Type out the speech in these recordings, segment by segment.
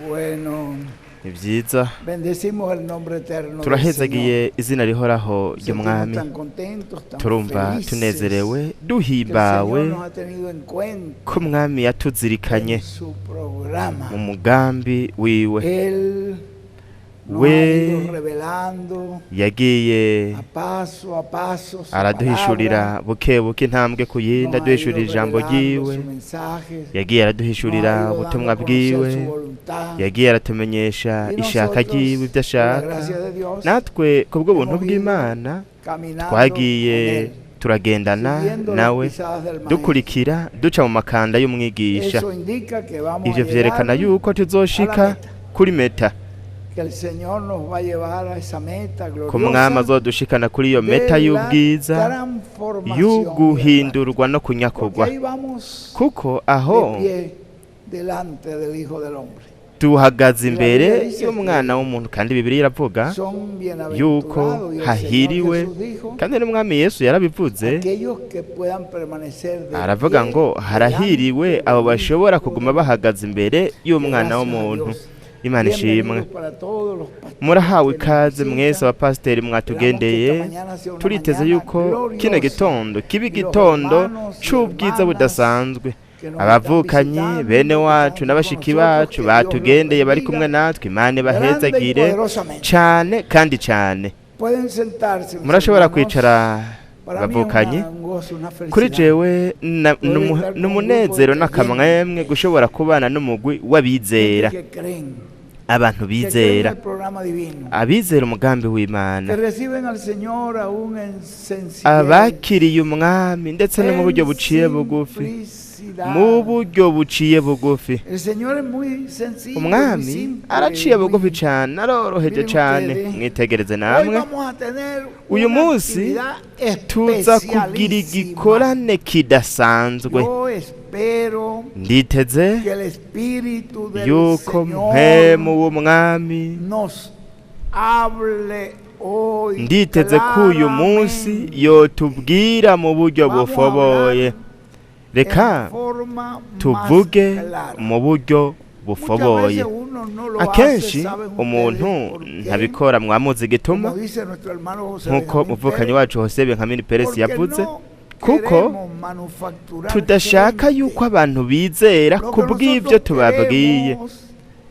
Bueno, Ibyiza bendecimos el nombre eterno del Señor. turahezagiye izina rihoraho Sentimos ry'umwami tan contentos, tan turumva felices tunezerewe que el duhimbawe Señor nos ha tenido en cuenta ko umwami yatuzirikanye en su programa. mu mugambi wiwe Él nos We ha ido revelando yagiye a paso su araduhishurira palabra, buke buke intambwe ku yindi nos ha ido aduhishurira ijambo revelando ryiwe sus mensajes, yagiye nos araduhishurira ha ido ubutumwa dando a conocer bwiwe su voluntad. yagiye aratumenyesha Y ishaka nosotros, ryiwe ibyo por la ashaka gracia de Dios, natwe kubw'ubuntu hemos ido bw'Imana caminando twagiye con él, turagendana siguiendo las nawe pisadas del maestro. dukurikira duca mu makanda y'umwigisha Eso indica que vamos ivyo a vyerekana llegar yuko a la tuzoshika meta, kuri meta que el Señor nos va a llevar a esa meta ko umwami gloriosa azodushikana kuri iyo meta de la y'ubwiza transformación y'uguhindurwa no Porque kunyakurwa ahí vamos kuko de aho pie delante del Hijo del Hombre. tuhagaze La imbere Biblia dice y'umwana w'umuntu kandi Bibiliya iravuga Son yuko bienaventurados, y el hahiriwe Señor Jesús dijo, kandi n'umwami Yesu yarabivuze aquellos que puedan permanecer de aravuga pie ngo harahiriwe delante abo del bashobora Hijo kuguma del bahagaze imbere y'umwana Gracias a w'umuntu Dios. Imana ishimwe Bienvenidos para todos los pastores murahawe que nos ikaze visitan. mwese abapasiteri mwatugendeye turiteze yuko kino gitondo kiba igitondo c'ubwiza budasanzwe abavukanyi bene wacu n'abashiki bacu batugendeye bari kumwe natwe Imana ibahezagire cane kandi cane murashobora kwicara bavukanyi kuri jewe n'umunezero n'akamwemwe gushobora kubana n'umugwi w'abizera abantu bizera abizera umugambi w'Imana abakiriye umwami ndetse no mu buryo buciye bugufi mu buryo buciye bugufi umwami araciye bugufi cyane aroroheje cyane mwitegereze namwe uyu munsi tuza kugira igikorane kidasanzwe nditeze yuko mpemu w'umwami nditeze ko uyu munsi yotubwira mu buryo bufoboye reka tuvuge mu buryo bufoboye akenshi umuntu ntabikora mwamuzi gituma nk'uko muvukanyi wacu Hosebe Nkamini Peresi yavuze kuko tudashaka yuko abantu bizera kubw'ibyo tubabwiye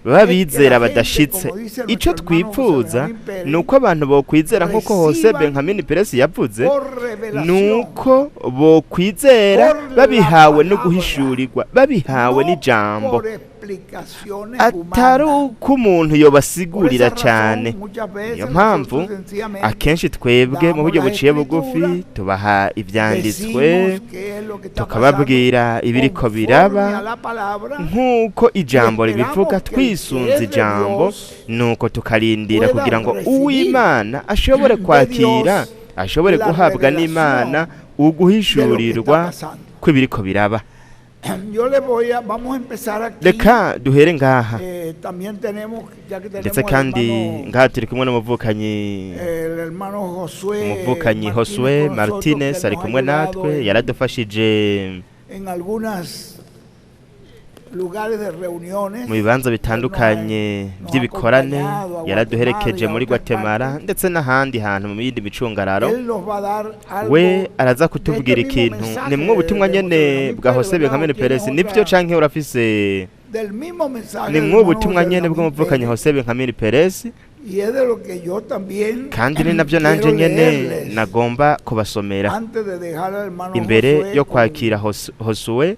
baba bizera badashitse icyo twipfuza ni uko abantu bokwizera nk'uko Hosebe Nkamini Peresi yavuze ni uko bokwizera babihawe no guhishurirwa babihawe n'ijambo atari uko umuntu yobasigurira cyane niyo mpamvu akenshi twebwe mu buryo buciye bugufi tubaha ibyanditswe tukababwira ibiriko biraba nk'uko ijambo ribivuga twisunze ijambo nuko tukarindira kugira ngo uw'Imana ashobore kwakira ashobore guhabwa n'Imana uguhishurirwa kw'ibiriko biraba reka duhere ngaha ndetse kandi ngaha turi kumwe n'umuvukanyi Josue Martinez ari kumwe natwe yaradufashije mu bibanza bitandukanye by'ibikorane yaraduherekeje muri Guatemala ndetse n'ahandi hantu mu yindi micungararo we araza kutubwira ikintu ni mwe ubutumwa nyene bwa Hosebe Nkamini Peresi nibyo canke urafise ni mwe ubutumwa nyene bw'umuvukanyi Hosebe Nkamini Peresi kandi ni nabyo nanje nyene nagomba kubasomera imbere yo kwakira Hosue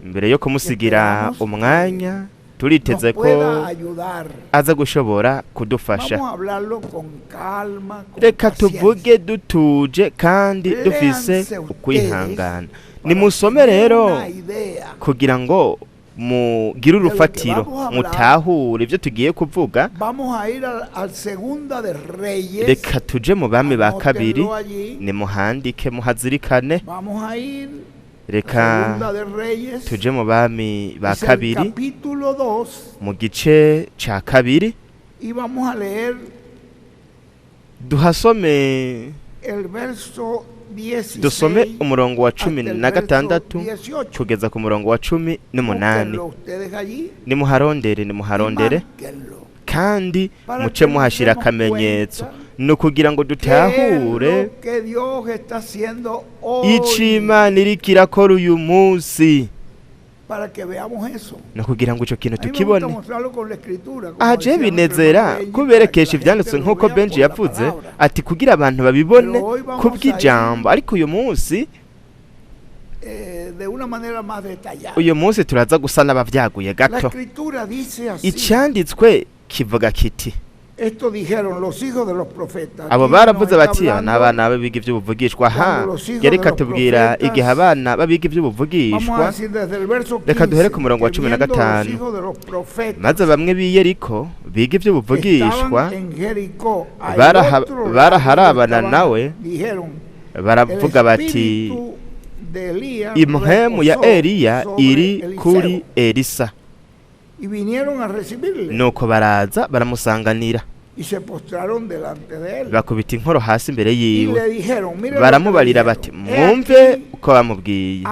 imbere yo kumusigira umwanya turiteze ko aza gushobora kudufasha reka tuvuge dutuje kandi dufise ukwihangana nimusome rero kugira ngo mugire urufatiro mutahure ibyo tugiye kuvuga reka tuje mu bami ba kabiri nimuhandike muhazirikane reka tuje mu bami ba kabiri mu gice ca kabiri duhasome dusome umurongo wa 16 kugeza ku murongo wa 18. Nimuharondere kandi muce muhashira akamenyetso, no kugira ngo dutahure ico Imana iriko irakora uyu munsi, no kugira ngo ico kintu tukibone. Aje binezera kuberekesha ivyanditswe nk'uko Benji yavuze ati kugira abantu babibone kubw'ijambo. Ariko uyu munsi uyu munsi turaza gusa n'abavyaguye gato. Icanditswe kivuga kiti abo baravuze bati n'abana babiga ivy'ubuvugishwa. Reka tubwira igihe abana babiga ivy'ubuvugishwa. Reka duhere ku murongo wa 15. Maze bamwe b'i Yeriko biga ivy'ubuvugishwa baraharabana nawe, baravuga bati impwemu ya Eliya iri kuri Elisa. Nuko baraza baramusanganira, bakubita inkoro hasi imbere yiwe, baramubarira bati mwumve uko bamubwiye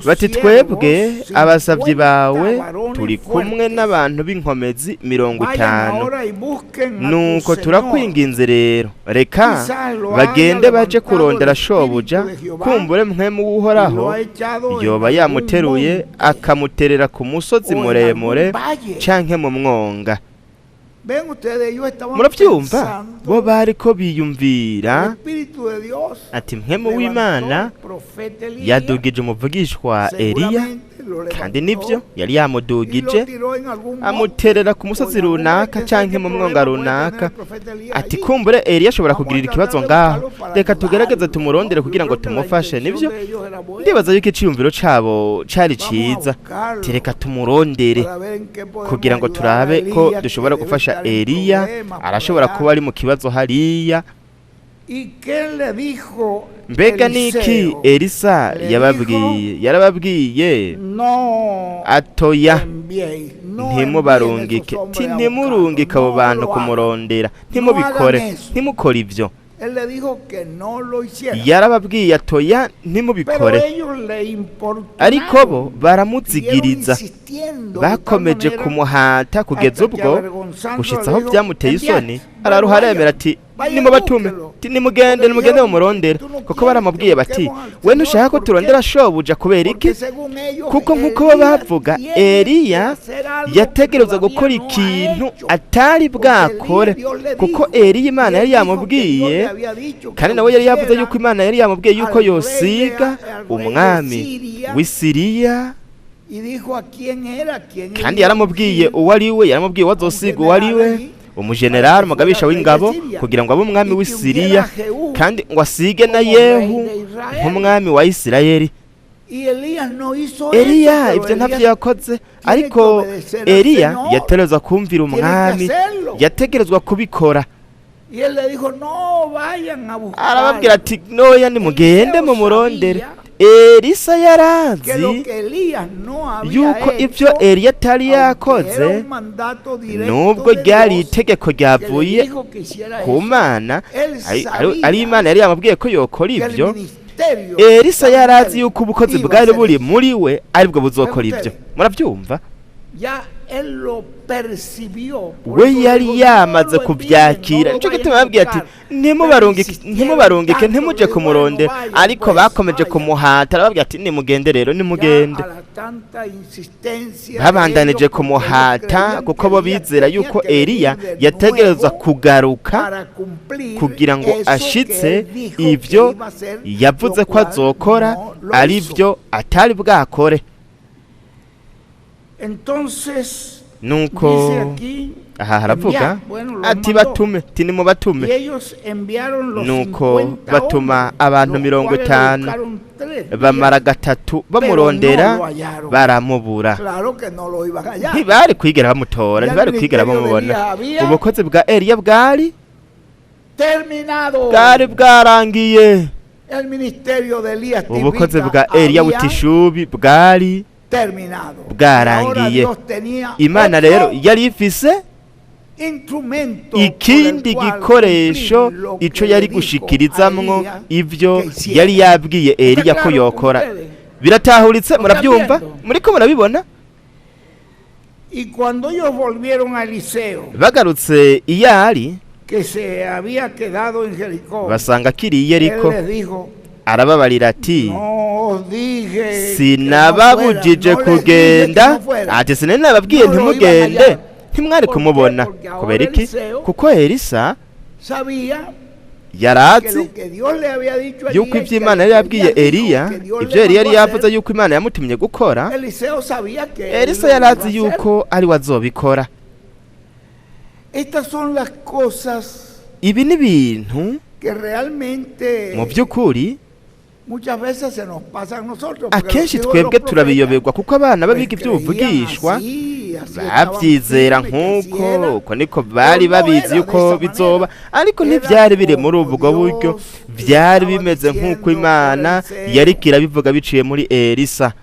bati twebwe abasavyi bawe turi kumwe n'abantu b'inkomezi 50. Nuko turakwinginze rero reka bagende baje kurondera shobuja, kumbure mpwemu w'Uhoraho yoba yamuteruye akamuterera ku musozi muremure canke mu mwonga. Muravyumva? Bo bariko biyumvira ati mpwemu w'Imana yadugije umuvugishwa Eliya, kandi nivyo yari yamudugije amuterera ku musozi runaka canke mu mwonga runaka. Ati kumbure Eliya ashobora kugirira ikibazo ngaho, reka tugerageze tumurondere kugira ngo tumufashe. Nivyo ndibaza yuko iciyumviro cabo cari ciza, reka tumurondere kugira ngo turabe ko dushobora gufasha Eliya. Arashobora kuba ari mu kibazo hariya. Mbega niki Elisa yarababwiye atoya ntimubarungike, ntimurungike abo bantu kumurondera, ntimubikore, ntimukore ivyo. Yarababwiye atoya ntimubikore, ariko bo baramuzigiriza, bakomeje kumuhata kugeza ubwo gushitsa aho vyamuteye isoni. Araruha aremera ati nimubatume, nimugende mumurondera, kuko baramubwiye bati we ntushaka ko turondera shobuja kubera iki? Kuko nk'uko bavuga Eliya yategereza gukora ikintu atari bwakore, kuko Eliya Imana yari yamubwiye, kandi nawe yari yavuze yuko Imana yari yamubwiye yuko yosiga umwami w'Isiriya, kandi yaramubwiye uwo ari we, yaramubwiye wazosiga uwo ari we, umujenerali umugabisha w'ingabo, kugira ngo abe umwami w'Isiriya, kandi ngo asige na Yehu nk'umwami wa Isirayeli. Eliya ivyo ntavyo yakoze, ariko Eliya yategerezwa kumvira umwami, yategerezwa kubikora. Arababwira ati noya nimugende mumurondere. Elisa yarazi yuko ivyo Eliya atari yakoze, nubwo ryari itegeko ryavuye ku Mana, ari Imana yari yamubwiye ko yokora ivyo. Elisa yarazi yuko ubukozi bwari buri muri we aribwo buzokora ivyo. Muravyumva? We yari yamaze kuvyakira. Nico gituma yabwiye ati ntimubarungike, ntimuje kumurondera, ariko bakomeje kumuhata. Arababwira ati nimugende rero, nimugende. Babandanije kumuhata kuko bo bizera yuko Eliya yategerezwa kugaruka kugira ngo ashitse ivyo yavuze ko azokora, arivyo atari bwakore. Nuko aha haravuga ati batume, nimubatume. Nuko batuma abantu 50, bamara gatatu bamurondera baramubura. Ntibari kwigera bamutora, ntibari kwigera bamubona. Ubukozi bwa Eliya bwari bwarangiye. Ubukozi bwa Eliya w'Tishubi bwari bwarangiye. Imana rero yari ifise ikindi gikoresho ico yari gushikirizamwo ivyo yari yabwiye Eliya ko yokora. Biratahuritse, murabyumva, muriko murabibona. Bagarutse iyari basanga kiri Yeriko, arababarira ati sinababujije kugenda, ati sinari nababwiye ntimugende, ntimwari kumubona. Kubera iki? Kuko Elisa yarazi yuko ivyo Imana yari yabwiye Eliya, ivyo Eliya yari yavuze yuko Imana yamutumye gukora, Elisa yarazi yuko ari wazobikora. Ibi ni ibintu mu by'ukuri akenshi twebwe turabiyoberwa, kuko abana babiga iby'ubuvugishwa babyizera nk'uko uko niko bari babizi yuko bizoba, ariko ntibyari biri muri ubwo buryo, byari bimeze nk'uko Imana yariko irabivuga biciye muri Elisa.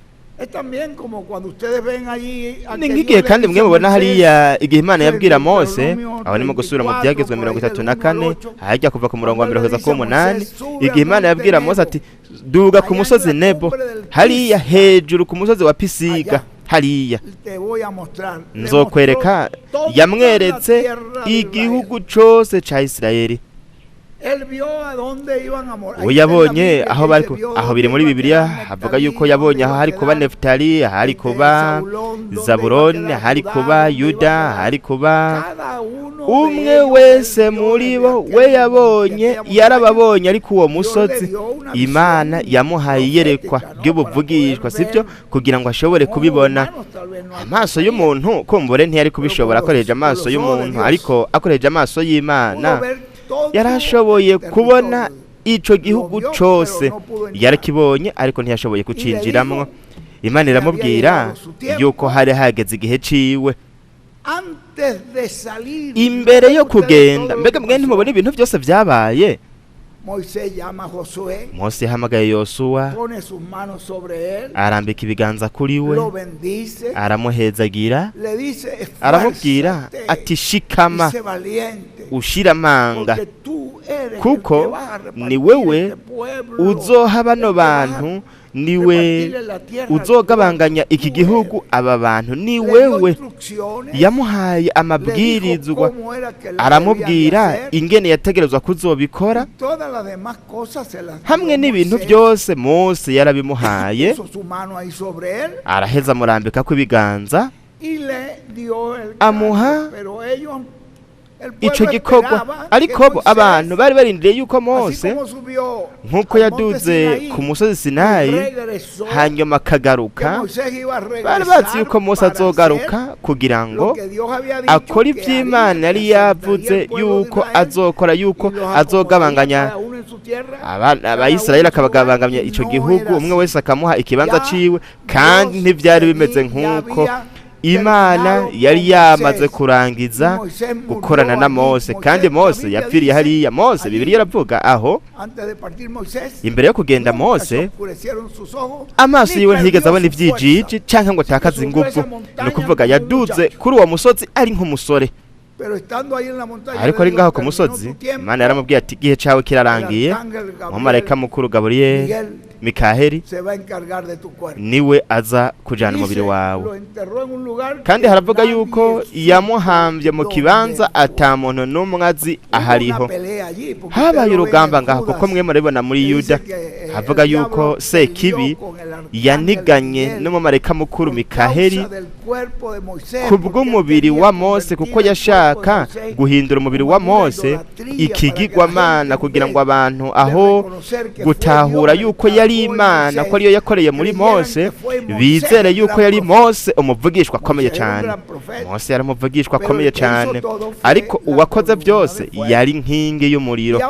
Ni nk'igihe kandi mwe mubona hariya igihe Imana yabwira Mose, aho nimo gusubira mu Byagezwe 34 hajya kuva ku murongo wa 1 igihe Imana yabwira Mose ati duga ku musozi Nebo, hariya hejuru ku musozi wa Pisiga, hariya nzokwereka. Yamweretse igihugu cose ca Isirayeli. Yabonye aho biri muri Bibiliya havuga yuko yabonye aho hari kuba Neftali, hari kuba Zabuloni, hari kuba Yuda, hari kuba umwe wese muri bo we yabonye, yarababonye. Ariko uwo musozi Imana yamuhaye iyerekwa ry'ubuvugishwa, sibyo, kugira ngo ashobore kubibona. Amaso y'umuntu kumbure ntiyari kubishobora akoresheje amaso y'umuntu, ariko akoresheje amaso y'Imana yarashoboye kubona ico gihugu cose. Yarakibonye ariko ntiyashoboye kucinjiramwo. Imana iramubwira yuko hari hageze igihe ciwe imbere yo kugenda. Mbega mwe ntimubona ibintu byose byabaye? Mose yahamagaye Yosuwa, arambika ibiganza kuri we, aramuhezagira, aramubwira ati shikama ushira amanga, kuko ni wewe uzoha bano bantu, niwe uzogabanganya iki gihugu. Aba bantu ni wewe. Yamuhaye amabwirizwa, aramubwira ingene yategerezwa kuzobikora, hamwe n'ibintu byose Mose yarabimuhaye. Araheza amurambika ku ibiganza, amuha ico gikorwa. Ariko bo abantu bari barindiriye yuko Mose nkuko yaduze ku musozi Sinayi hanyuma akagaruka, bari bazi yuko Mose azogaruka kugira ngo akora ivy'Imana yari yavuze yuko azokora, yuko azogabanganya Abayisirayeli, akabagabanganya ico gihugu, umwe wese akamuha ikibanza ciwe. Kandi ntivyari bimeze nkuko Imana yari yamaze kurangiza gukorana na Mose, kandi Mose yapfiriye hariya. Mose Bibiliya iravuga aho imbere yo kugenda Mose amaso yiwe ntiyigeze abona ivyijiji canke ngo atakaze inguvu. Ni ukuvuga yaduze kuri uwo musozi ari nk'umusore, ariko ari ngaho ku musozi Imana yaramubwiye ati igihe cawe kirarangiye, umumarayika mukuru Gaburiyeli Mikaheli niwe aza kujana umubiri wawe. Kandi haravuga yuko yamuhambye mu kibanza ata muntu n'umwe azi ahariho. Habaye urugamba ngaho, kuko mwe murabibona muri Yuda havuga yuko Sekibi yaniganye n'umumarayika mukuru Mikaheli kubw'umubiri wa Mose, kuko yashaka guhindura umubiri wa Mose ikigirwamana, kugira ngo abantu aho gutahura yuko yari Imana, ko ariyo yakoreye muri Mose, bizere yuko yari Mose umuvugishwa akomeye cyane. Mose yari umuvugishwa akomeye cyane, ariko uwakoze byose yari nkingi y'umuriro.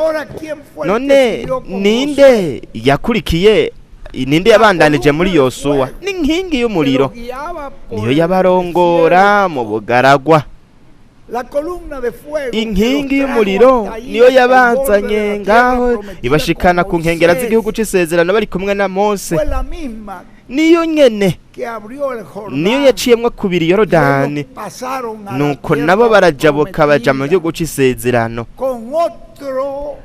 None ninde yakurikiye, ninde yabandanije muri Yosuwa? Ni nkingi y'umuriro, niyo yabarongora mu bugaragwa. Inkingi y'umuriro niyo yabazanye ngaho ibashikana ku nkengera z'igihugu c'isezerano bari kumwe na Mose. niyo nyene que abrió el Jordán. niyo yaciyemwo kubiri Yorodani Ellos pasaron a la nuko tierra nabo barajabuka baja mu prometida gihugu c'isezerano con otro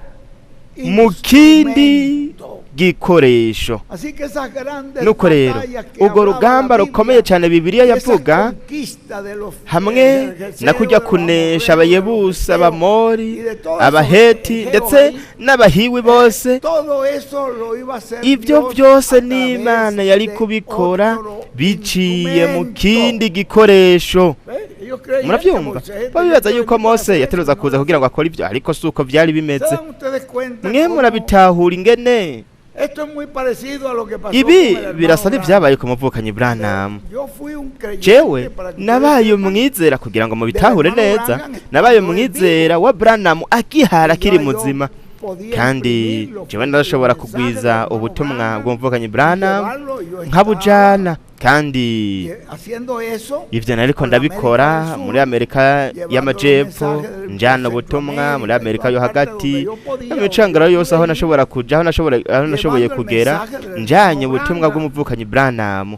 mu kindi instrumento. gikoresho. Así que esas grandes Nuko rero batallas que urwo hablaba rugamba la rukomeye Biblia, cyane Bibiliya esa yavuga conquista de los hamwe na kujya kunesha abayebusi, abamori, abaheti ndetse n'abahiwi bose, todo eso lo iba a hacer ibyo Dios byose a través n'Imana yari de kubikora otro biciye mu instrumento. kindi gikoresho. Ellos creían que murabyumva Moisés tenía babibaza que yuko venir para Mose hacer yateruza eso, kuza ¿no? kugira ngo akore ibyo, ariko si uko byari bimeze. ¿Se dan ustedes cuenta Mwe cómo murabitahura ingene esto es muy parecido a lo que pasó ibi con el hermano birasa Branham? n'ibyabaye ku muvukanyi Branham. Yo fui un creyente jewe para que nabaye ustedes sepan umwizera kugira ngo mubitahure Hermano neza, Branham nabaye estando umwizera vivo. wa Branham akihara akiri Ya yo muzima, podía kandi imprimir los jewe ndashobora mensajes kugwiza del hermano ubutumwa Branham bw'umuvukanyi y Branham llevarlo, y yo nkabujana, estaba, kandi haciendo eso ivyo nariko con ndabikora America del Sur, muri Amerika llevando y'amajepfo, los mensajes del njana Centro ubutumwa America, muri Amerika yo toda parte hagati, donde yo podía, n'imicangaro donde yose aho yo nashobora kuja, aho nashoboye llevando el kugera, mensaje del njanye hermano ubutumwa Branham. bw'umuvukanyi Branham.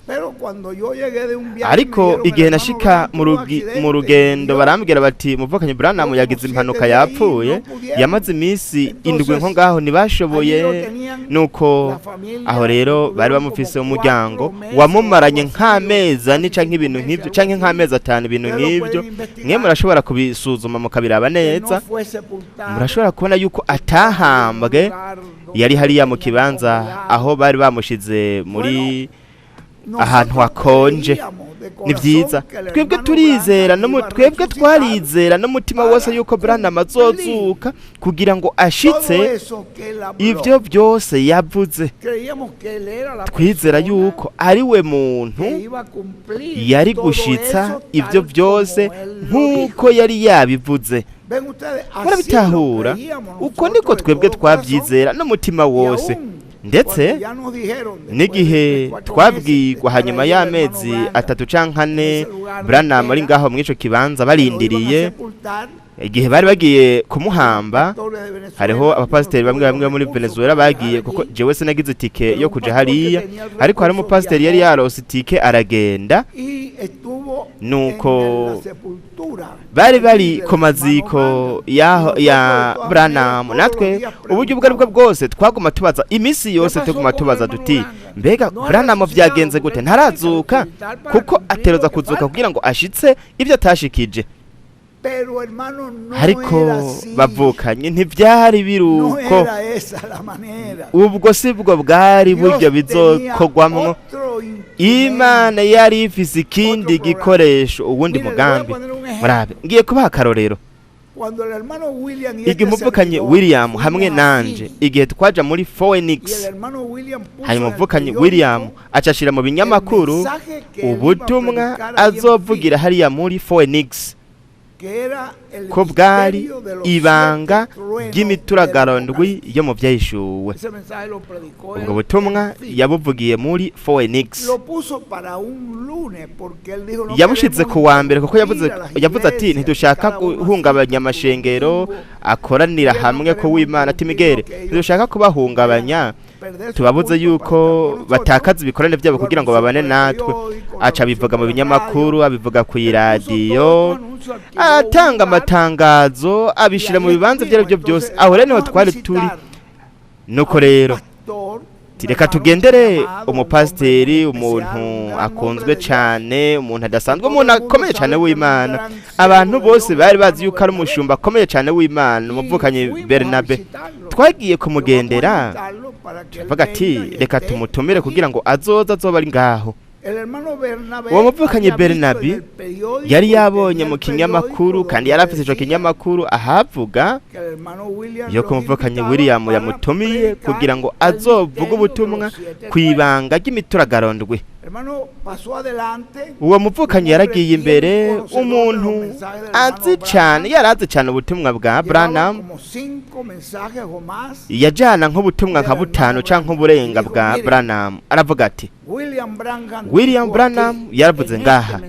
Pero cuando yo llegué de un viaje, Ariko me dijeron, igihe el hermano nashika Branham mu tuvo rugi- accidente, mu rugendo murió. barambwira bati umuvukanyi Branham yagize impanuka yapfuye, yamaze iminsi indwi nko ngaho ntibashoboye. Nuko aho rero bari bamufise umuryango wamumaranye nk'amezi ane canke ibintu nk'ivyo, canke nk'amezi atanu, ibintu nk'ivyo. Mwe murashobora kubisuzuma mukabiraba neza, murashobora kubona yuko atahambwe, yari hariya mu kibanza aho bari bamushize muri ahantu hakonje. Ni byiza twebwe turizera twebwe twarizera n'umutima wose yuko Branham azozuka kugira ngo ashitse ivyo byose yavuze. Twizera yuko ari we muntu yari gushitsa ivyo byose nk'uko yari yabivuze. Murabitahura, uko niko twebwe twabyizera n'umutima wose. Ndetse n'igihe twabwirwa hanyuma y'amezi 3 canke 4 Branham ari ngaho mw'ico kibanza barindiriye, igihe bari bagiye kumuhamba, hariho abapasiteri bamwe muri Venezuela bagiye, kuko jewe sinagize itike yo kuja hariya, ariko hari umupasiteri yari yarose itike aragenda. Nuko bari ku maziko ya Branham, natwe uburyo ubwo aribwo bwose twaguma tubaza, imisi yose tuguma tubaza duti mbega Branham vyagenze gute ntarazuka, kuko ateroza kuzuka kugira ngo ashitse ibyo atashikije. Ariko bavukanye ntivyari biruko, ubwo sibwo bwari buryo bizokogwamwo. Imana yari ifise ikindi gikoresho, ubundi mugambi. Murabe, ngiye kubaha akarorero. Igihe umuvukanyi William hamwe nanje, igihe twaja muri Phoenix, hanyuma umuvukanyi William acashira mu binyamakuru ubutumwa azovugira hariya muri Phoenix, ko bwari ibanga ry'imituragaro-ndwi yo mu byahishuwe. Ubwo butumwa yabuvugiye muri Phoenix, yabushize ku wa mbere, kuko yavuze ati ntidushaka guhungabanya amashengero akoranira hamwe ko w'Imana, ati Migere ntidushaka kubahungabanya, tubabuze yuko batakaza ibikorane byabo kugira ngo babane natwe. Aca bivuga mu binyamakuru, abivuga ku iradiyo, atanga amatangazo, abishira mu bibanza byari byo byose. Aho rero niho twari turi. Nuko rero reka tugendere umupasiteri, umuntu akunzwe cyane, umuntu adasanzwe, umuntu akomeye cyane w'Imana. Abantu bose bari bazi yuko ari umushumba akomeye cyane w'Imana, umuvukanyi Bernabe. Twagiye kumugendera, tuvuga ati reka tumutumire kugira ngo azoba ari ngaho. Uwo muvukanyi Bernabe yari yabonye mu kinyamakuru, kandi yari afite ico kinyamakuru ahavuga yo kumuvukanyi William yamutumiye kugira ngo azovuga ubutumwa kwibanga ry'imituragaro-ndwi. Uwo muvukanyi yaragiye imbere, umuntu azi cyane, yarazi cyane ubutumwa bwa Branham, yajana nk'ubutumwa nka 5 canke uburenga bwa Branham. Aravuga ati William Branham yaravuze ngaha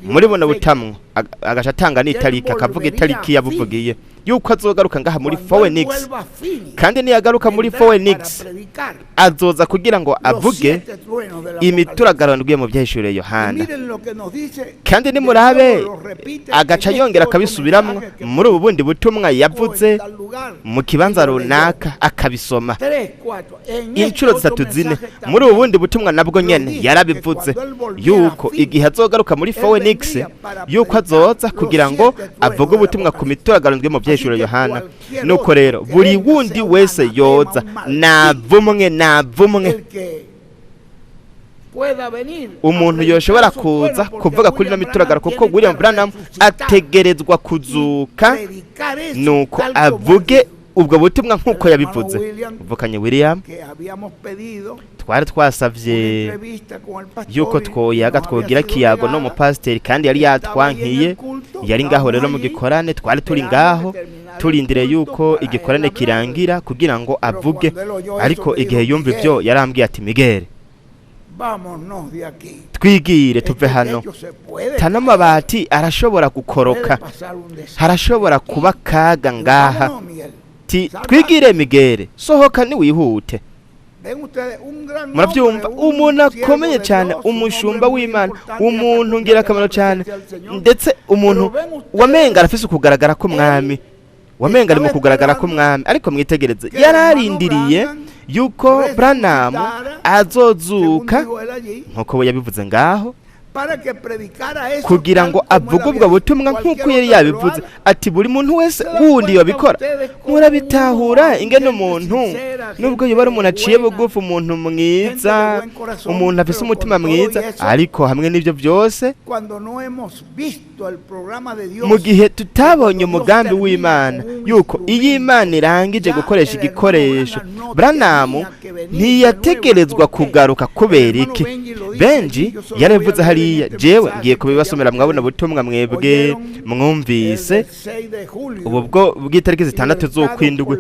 muri buno butamwa, agasha atanga n'itariki, akavuga itariki yabuvugiye. yuko azogaruka ngaha muri Cuando él Phoenix vuelva a Phoenix, kandi niyagaruka muri vendrá para Phoenix predicar azoza kugira ngo los avuge 7 truenos del imituragaro ndwiye mu byahishuriye Y Yohana miren lo que nos dice, kandi de nimurabe nuevo lo repite agaca en yongera este otro akabisubiramwo mensaje que muri ubu bundi butumwa yavuze en tal lugar. mu kibanza Y lo leyó runaka akabisoma 3, 4. En este inshuro otro zitatu zine mensaje muri ubu también bundi butumwa nabwo nyene yarabivuze yuko igihe azogaruka muri Phoenix yuko azoza kugira ngo avuge ubutumwa ku mituragaro ndwiye mu byahishuriye Yohana nuko rero buri wundi wese yoza navumwe el que pueda venir umuntu a yoshobora predicar su kuza pueblo, porque kuvuga kuri ino William mituragaro Branham kuko tiene William que Branham resucitar ategerezwa y kuzuka predicar eso, nuko tal como avuge dijo ubwo butumwa nk'uko el yabivuze hermano William, mvukanye William que habíamos pedido twari una twasavye entrevista con el pastor yuko y twoyaga no había twogira sido kiyago negada. n'umupasiteri kandi yari yatwankiye yari ngaho rero mu gikorane twari turi ngaho turindire yuko igikorane kirangira kugira ngo avuge ariko igihe yumva ibyo yarambwiye ati Miguel Vámonos de aquí. twigire tuve hano Techo se puede tano mabati arashobora gukoroka puede pasar un desastre. harashobora kuba kaga ngaha Vámonos, Miguel. ti twigire Miguel sohoka niwihute Ven ustedes, un gran murabyumva hombre, un umuntu siervo akomeye de cyane Dios, un umushumba hombre muy w'Imana importante, umuntu hasta ngirakamaro que cyane la presencia del Señor. ndetse umuntu Pero ven ustedes, wamenga arafise ukugaragara k'umwami wamenga ari mu kugaragara k'umwami ariko mwitegereze yararindiriye yuko Branham azozuka según dijo él allí, nkuko we yabivuze ngaho para que predicara eso kugira tal ngo como él avuge había ubwo dicho. butumwa nk'uko Cualquier yari otro que lo yabivuze haga, ati buri muntu wese se dan wundi cuenta yabikora ustedes cómo murabitahura uno, ingene gente umuntu sincera, nubwo gente yoba ari umuntu aciye buena, bugufi umuntu gente mwiza de buen corazón, umuntu afise pero umutima con todo mwiza y eso, ariko hamwe n'ibyo byose cuando no hemos visto el programa de Dios, mu gihe tutabonye umugambi w'Imana yuko iyo Imana irangije gukoresha igikoresho Branham ntiyategerezwa kugaruka kubera iki Benji yarabivuze hariya jewe ngiye kubibasomera mwabona butumwa mwebwe mwumvise ubu bwo bw'itariki zitandatu z'ukwindwi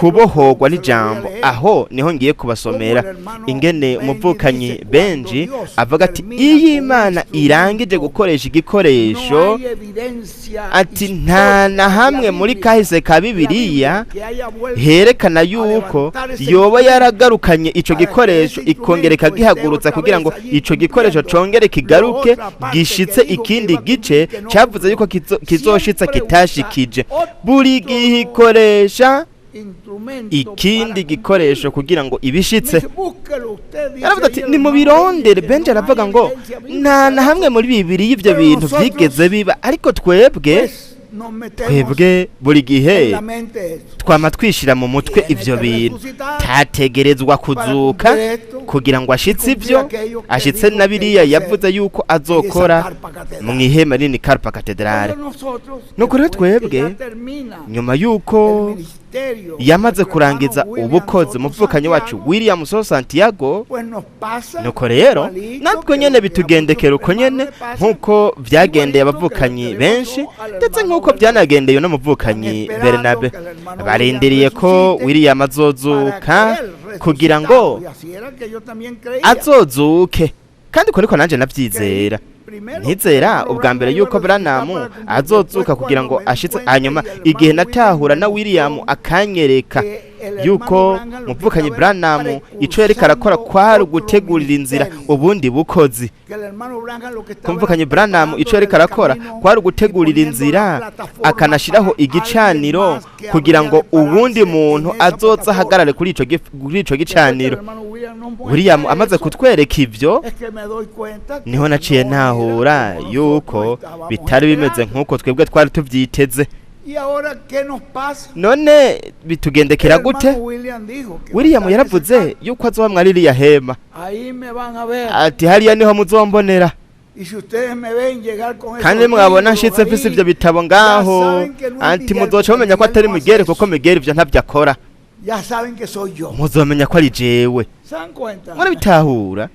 kubohogwa n'ijambo aho niho ngiye kubasomera ingene umuvukanyi Benji avuga ati iyo Imana irangije gukoresha igikoresho ati nta na hamwe muri kahise ka Bibiliya herekana yuko yoba yaragarukanye ico gikoresho ikongera ikagihagurutsa kugira ngo ico gikoresho congere kigaruke gishitse ikindi gice cyavuze yuko kizoshitsa kitashikije buri gihe ikoresha ikindi gikoresho kugira ngo ibishitse yaravuze ati ni mu birondere Benji aravuga ngo nta na hamwe muri Bibiliya ivyo bintu vyigeze biba ariko twebwe buri gihe twama twishira mu mutwe ivyo bintu tategerezwa kuzuka kugira ngo ashitse ivyo ashitse na biriya yavuze yuko azokora mu ihema rinini Carpa Cathedrale nuko rero twebwe nyuma yuko yamaze kurangiza ubukozi umuvukanyi wacu William So Santiago nuko rero natwe nyene bitugendekera uko nyene nkuko vyagendeye abavukanyi benshi ndetse nkuko byanagendeye no muvukanyi Bernabe barindiriye ko William azozuka kugira ngo azozuke kandi ko niko nanje navyizera ntizera ubwa mbere yuko Branham azozuka kugira ngo ashitse hanyuma igihe natahura na William akanyereka yuko muvukanyi Branham ico yari karakora kwari gutegurira inzira ubundi bukozi kumvukanyi Branham ico yari karakora kwari gutegurira inzira akanashiraho igicaniro kugira ngo ubundi muntu azoza hagarare kuri ico gicaniro William amaze kutwereka ivyo niho naciye ntahura yuko bitari bimeze nkuko twebwe twari tuvyiteze none bitugendekera gute William yaravuze yuko azoba mwaririya hema ati hariya niho muzombonera kandi mwabona nshitse mfise ivyo bitabo ngaho ati muzoca mumenya ko atari Miguel kuko Miguel ivyo ntavyo akora muzomenya ko ari jewe murabitahura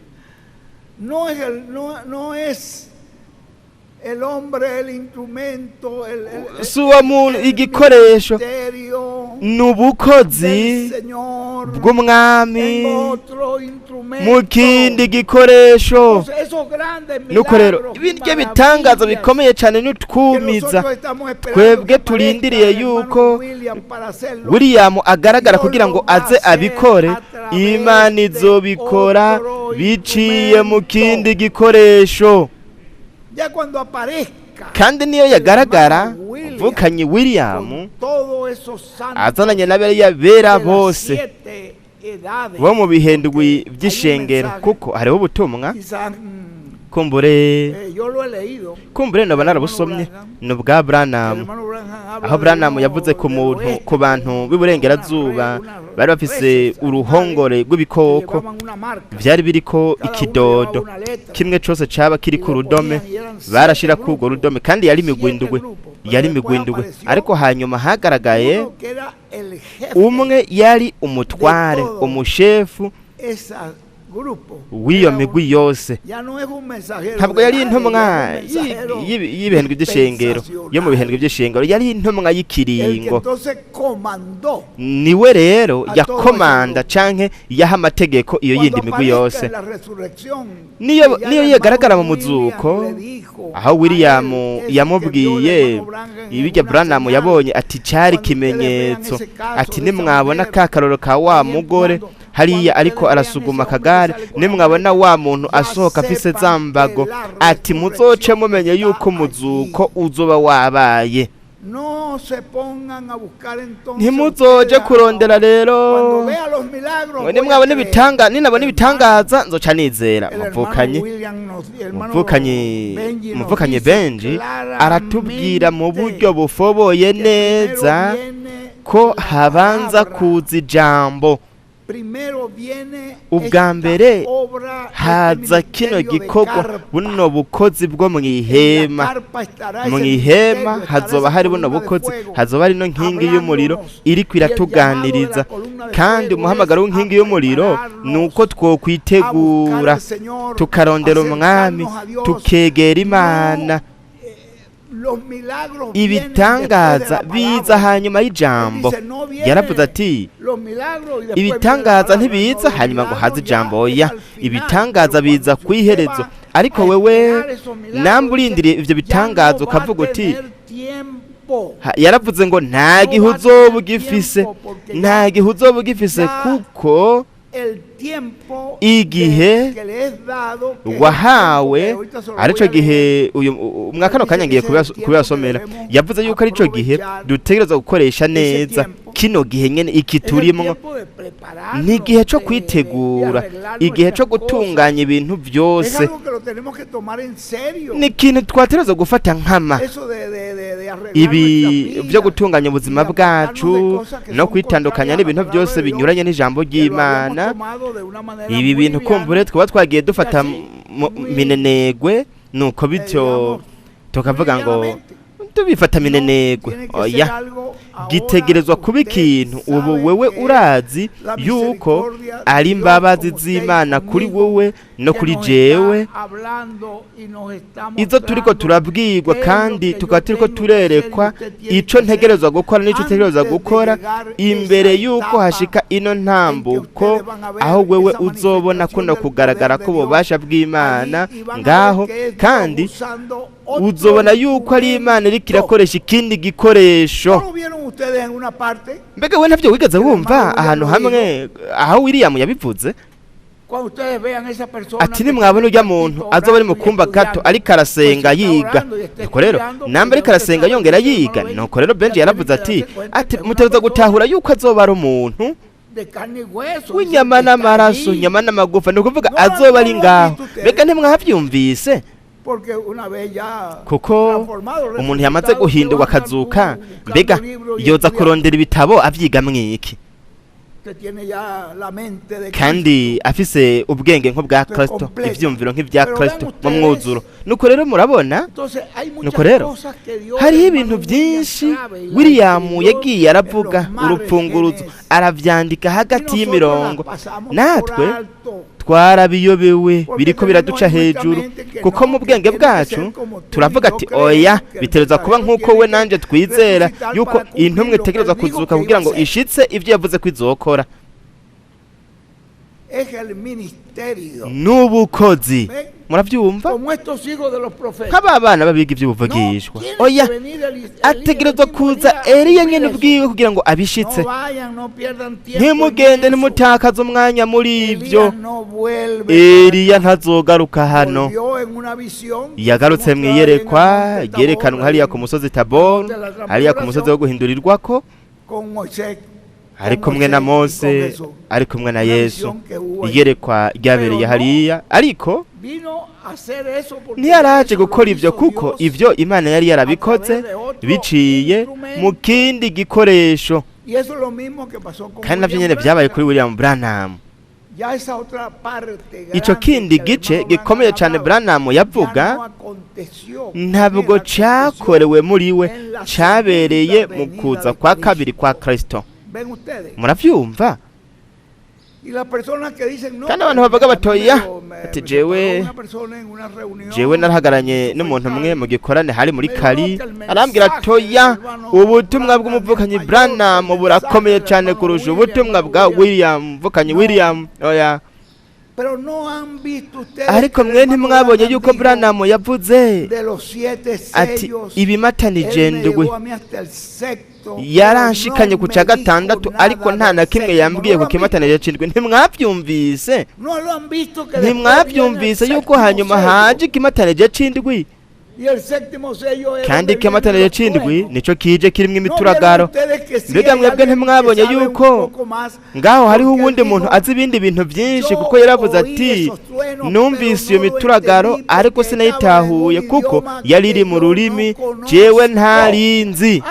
El hombre, el instrumento, si uwo muntu igikoresho ministerio ni ubukozi del Señor bw'umwami en otro instrumento. mu kindi gikoresho. Entonces, esos grandes nuko rero milagros, ibiryo bitangaza bikomeye cyane n'utwumiza twebwe turindiriye yuko William agaragara kugira ngo aze abikore. Imana izobikora biciye mu kindi gikoresho. kandi niyo yagaragara mvukanyi William azananye n'abariya bera bose bo mu bihendwi by'ishengero, kuko hariho ubutumwa kumbure naba narabusomye ni ubwa Branham, aho Branham yavuze ku bantu b'iburengerazuba bari bafise uruhongore rw'ibikoko byari biriko ikidodo kimwe cyose caba kiri ku rudome, barashira kurwo rudome kandi yari imigwindugwe, ariko hanyuma hagaragaye umwe yari umutware, umushefu w'iyo migwi yose. Ntabwo yari intumwa y'ibihendwe by'ishengero, yo mu bihendwe by'ishengero yari intumwa y'ikiringo. Niwe rero yakomanda canke yaha amategeko iyo yindi migwi yose. Niyo yagaragara mu muzuko, aho William yamubwiye ibijya Branham yabonye ati cyari kimenyetso, ati nimwabona ka karoro ka wa mugore hariya ariko arasuguma akagare, nimwabona wa muntu asohoka afise zambago, ati muzoce mumenye yuko umuzuko uzoba wabaye. Ntimuzoje kurondera rero ninabona ibitangaza nzoca nizera. Muvukanye Benji aratubwira mu buryo bufoboye neza ko habanza kuza ijambo. Ubwa mbere haza kino gikorwa, buno bukozi bwo mw'ihema. Mw'ihema hazoba hari buno bukozi, hazoba hari no nkingi y'umuriro iriko iratuganiriza, kandi umuhamagaro w'inkingi y'umuriro nuko twokwitegura tukarondera umwami, tukegera Imana. Ibitangaza biza hanyuma y'ijambo. Yaravuze ati ibitangaza ntibiza hanyuma ngo haze ijambo, oya, ibitangaza biza kwiherezo. Ariko wewe nambe urindiriye ivyo bitangaza ukavuga uti yaravuze ngo nta gihe uzoba ugifise, kuko igihe wahawe arico gihe. Uyu mwaka kanya ngiye kubasomera, yavuze yuko arico gihe dutegereza gukoresha neza kino gihe nyene iki turimwo. Ni igihe cyo kwitegura, igihe cyo gutunganya ibintu byose. Ni ikintu twategereza gufata nkama. Ibi byo gutunganya ubuzima bwacu no kwitandukanya n'ibintu byose binyuranye n'ijambo ry'Imana. Ibi bintu kumbure twaba twagiye dufata minenegwe, nuko bityo tukavuga ngo tubifata minenegwe. Oya, gitegerezwa kuba ikintu ubu wewe urazi yuko ari imbabazi z'Imana kuri wowe no kuri jewe. Izo turiko turabwirwa kandi tukaba turiko turerekwa ico ntegerezwa gukora n'ico ntegerezwa gukora imbere yuko hashika ino ntambuko, aho wewe uzobona kuno kugaragara ko bubasha bw'Imana ngaho, kandi uzobona yuko ari Imana iriko irakoresha ikindi gikoresho. Mbega we ntavyo wigeze wumva ahantu hamwe aho William yabivuze ati nimwabona urya muntu azoba ari mu kumba gato ariko arasenga yiga. Nuko rero nambe ariko arasenga yongera yiga. Nuko rero Benji yaravuze ati mutegereza gutahura yuko azoba ari umuntu w'inyama n'amaraso, nyama n'amagufa. Ni ukuvuga azoba ari ngaho. Mbega ntimwavyumvise? Kuko umuntu yamaze guhindurwa akazuka, mbega yoza kurondera ibitabo avyiga mwiki? Kandi afise ubwenge nk'ubwa Kristo, ivyumviro nk'ivya Kristo mu mwuzuro. Nuko rero murabona, nuko rero hariho ibintu byinshi William yagiye aravuga, urupfunguruzo aravyandika hagati y'imirongo. Natwe twarabiyobewe biriko biraduca hejuru kuko mu bwenge bwacu turavuga ati oya bitereza kuba nk'uko we nanje twizera yuko intumwe itegereza kuzuka kugira ngo ishitse ivyo yavuze ko izokora. N'ubukozi muravyumva nk'aba bana babiga ivy'ubuvugishwa oya ategerezwa kuza Eliya nyene ubwiwe kugira ngo abishitse. Ntimugende nimutakaza umwanya muri ivyo. Eliya ntazogaruka hano. Yagarutse mwiyerekwa ryerekanwa hariya ku musozi Tabor, hariya ku musozi wo guhindurirwako, ari kumwe na Mose, ari kumwe na Yesu. Iyerekwa ryabereye hariya, ariko ntiyaraje gukora ivyo kuko ivyo Imana yari yarabikoze biciye mu kindi gikoresho. Kandi navyo nyene vyabaye kuri William Branham. Ico kindi gice gikomeye cane Branham yavuga ntabwo cakorewe muri we, cabereye mu kuza kwa kabiri kwa Kristo. Muravyumva? Kandi abantu bavuga batoya ati jewe narahagaranye n'umuntu umwe mu gikorane hari muri Kali, arambwira atoya ubutumwa bw'umuvukanyi Branham burakomeye cyane kurusha ubutumwa bwa William oya. Ariko mwe ntimwabonye yuko Branham yavuze ati ibimatanije ndwi yaranshikanye ku ca gatandatu, ariko nta na kimwe yambwiye ku kimatanije c'indwi. Ntimwavyumvise yuko hanyuma haje ikimatanije c'indwi, kandi ikimatanije c'indwi nico kije kirimwo imituragaro. Mbega mwebwe ntimwabonye yuko ngaho hariho uwundi muntu azi ibindi bintu vyinshi, kuko yaravuze ati numvise iyo mituragaro ariko sinayitahuye kuko yari iri mu rurimi jewe ntarinzi.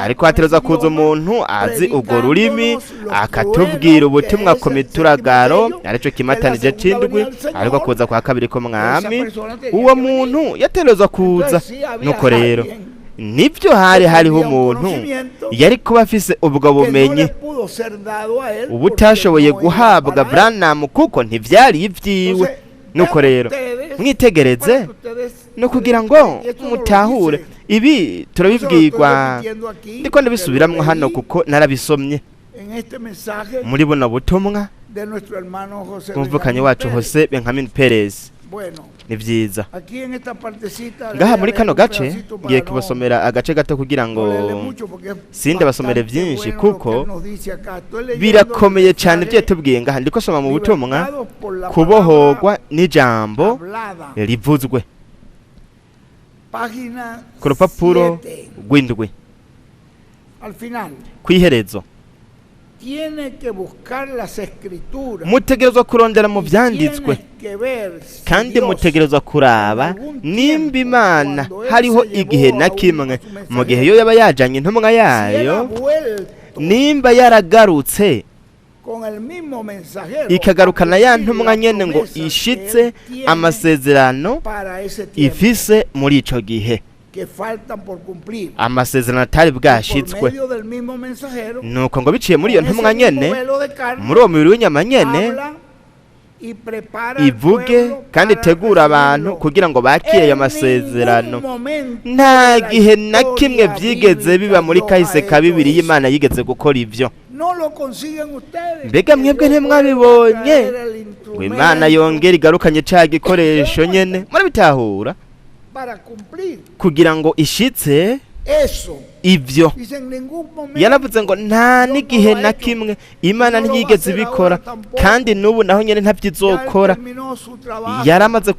Ariko hategerezwa kuza umuntu azi urwo rurimi akatubwira ubutumwa ku mituragaro, arico kimatanije c'indwi, ariko kuza kwa kabiri ko mwami uwo muntu yategerezwa kuza. Nuko rero nibyo hariho umuntu yari kuba afise ubwo bumenyi ubutashoboye guhabwa Branham kuko ntivyari ivyiwe. Nuko rero mwitegereze no kugira ngo mutahure ibi turabibwirwa, ndiko ndabisubiramwo hano kuko narabisomye muri buno butumwa umuvukanye wacu Jose Benjamin Perez. Ni vyiza ngaha muri kano gace ngiye kubasomera agace gato kugira ngo sinde basomere vyinshi kuko birakomeye cyane bye tubwiye ngaha. Ndiko soma mu butumwa kubohorwa n'ijambo rivuzwe ku rupapuro rw'indwi kw'iherezo. Mutegerezwa kurondera mu vyanditswe kandi mutegerezwa kuraba nimba Imana hariho igihe na kimwe mu gihe yo yaba yajanye intumwa yayo, nimba yaragarutse ikagarukana ya ntumwa nyene ngo ishitse amasezerano ifise muri ico gihe. Amasezerano atari bwashitswe, nuko ngo biciye muri iyo ntumwa nyene, muri uwo mubiri w'inyama nyene, ivuge kandi itegura abantu kugira ngo bakire ayo masezerano. Nta gihe na kimwe vyigeze biba muri kahise ka Bibiri y'Imana yigeze gukora ivyo. Mbega mwebwe ntimwabibonye ngo Imana yongera igarukanye ca gikoresho nyene? Murabitahura? Kugira ngo ishitse ivyo yaravuze ngo nta n'igihe na kimwe Imana ntiyigeze ibikora, kandi n'ubu naho nyene ntavyizokora. Yaramaze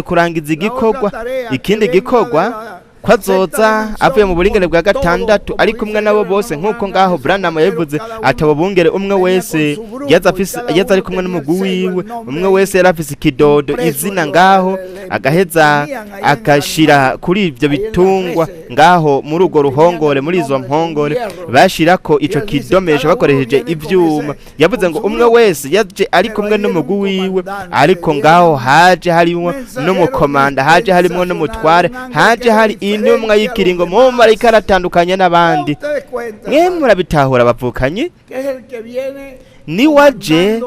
kurangiza igikorwa, ikindi gikorwa kwazoza avuye mu buringane bwa gatandatu ari kumwe nabo bose, nkuko ngaho Branham yabivuze ati abo bungere umwe wese yaza ari kumwe n'umugwi wiwe, umwe wese yarafise ikidodo izina ngaho agaheza agashira kuri ibyo bitungwa ngaho muri urwo ruhongore, muri izo mpongore bashirako ico kidomesho bakoresheje ivyuma. Yavuze ngo umwe wese yaje ari kumwe n'umugwi wiwe, ariko ngaho haje harimwo n'umukomanda, haje harimwo n'umutware, haje hari intumwa y'ikiringo mu marayika aratandukanye n'abandi. Mwe murabitahura bavukanye, ni waje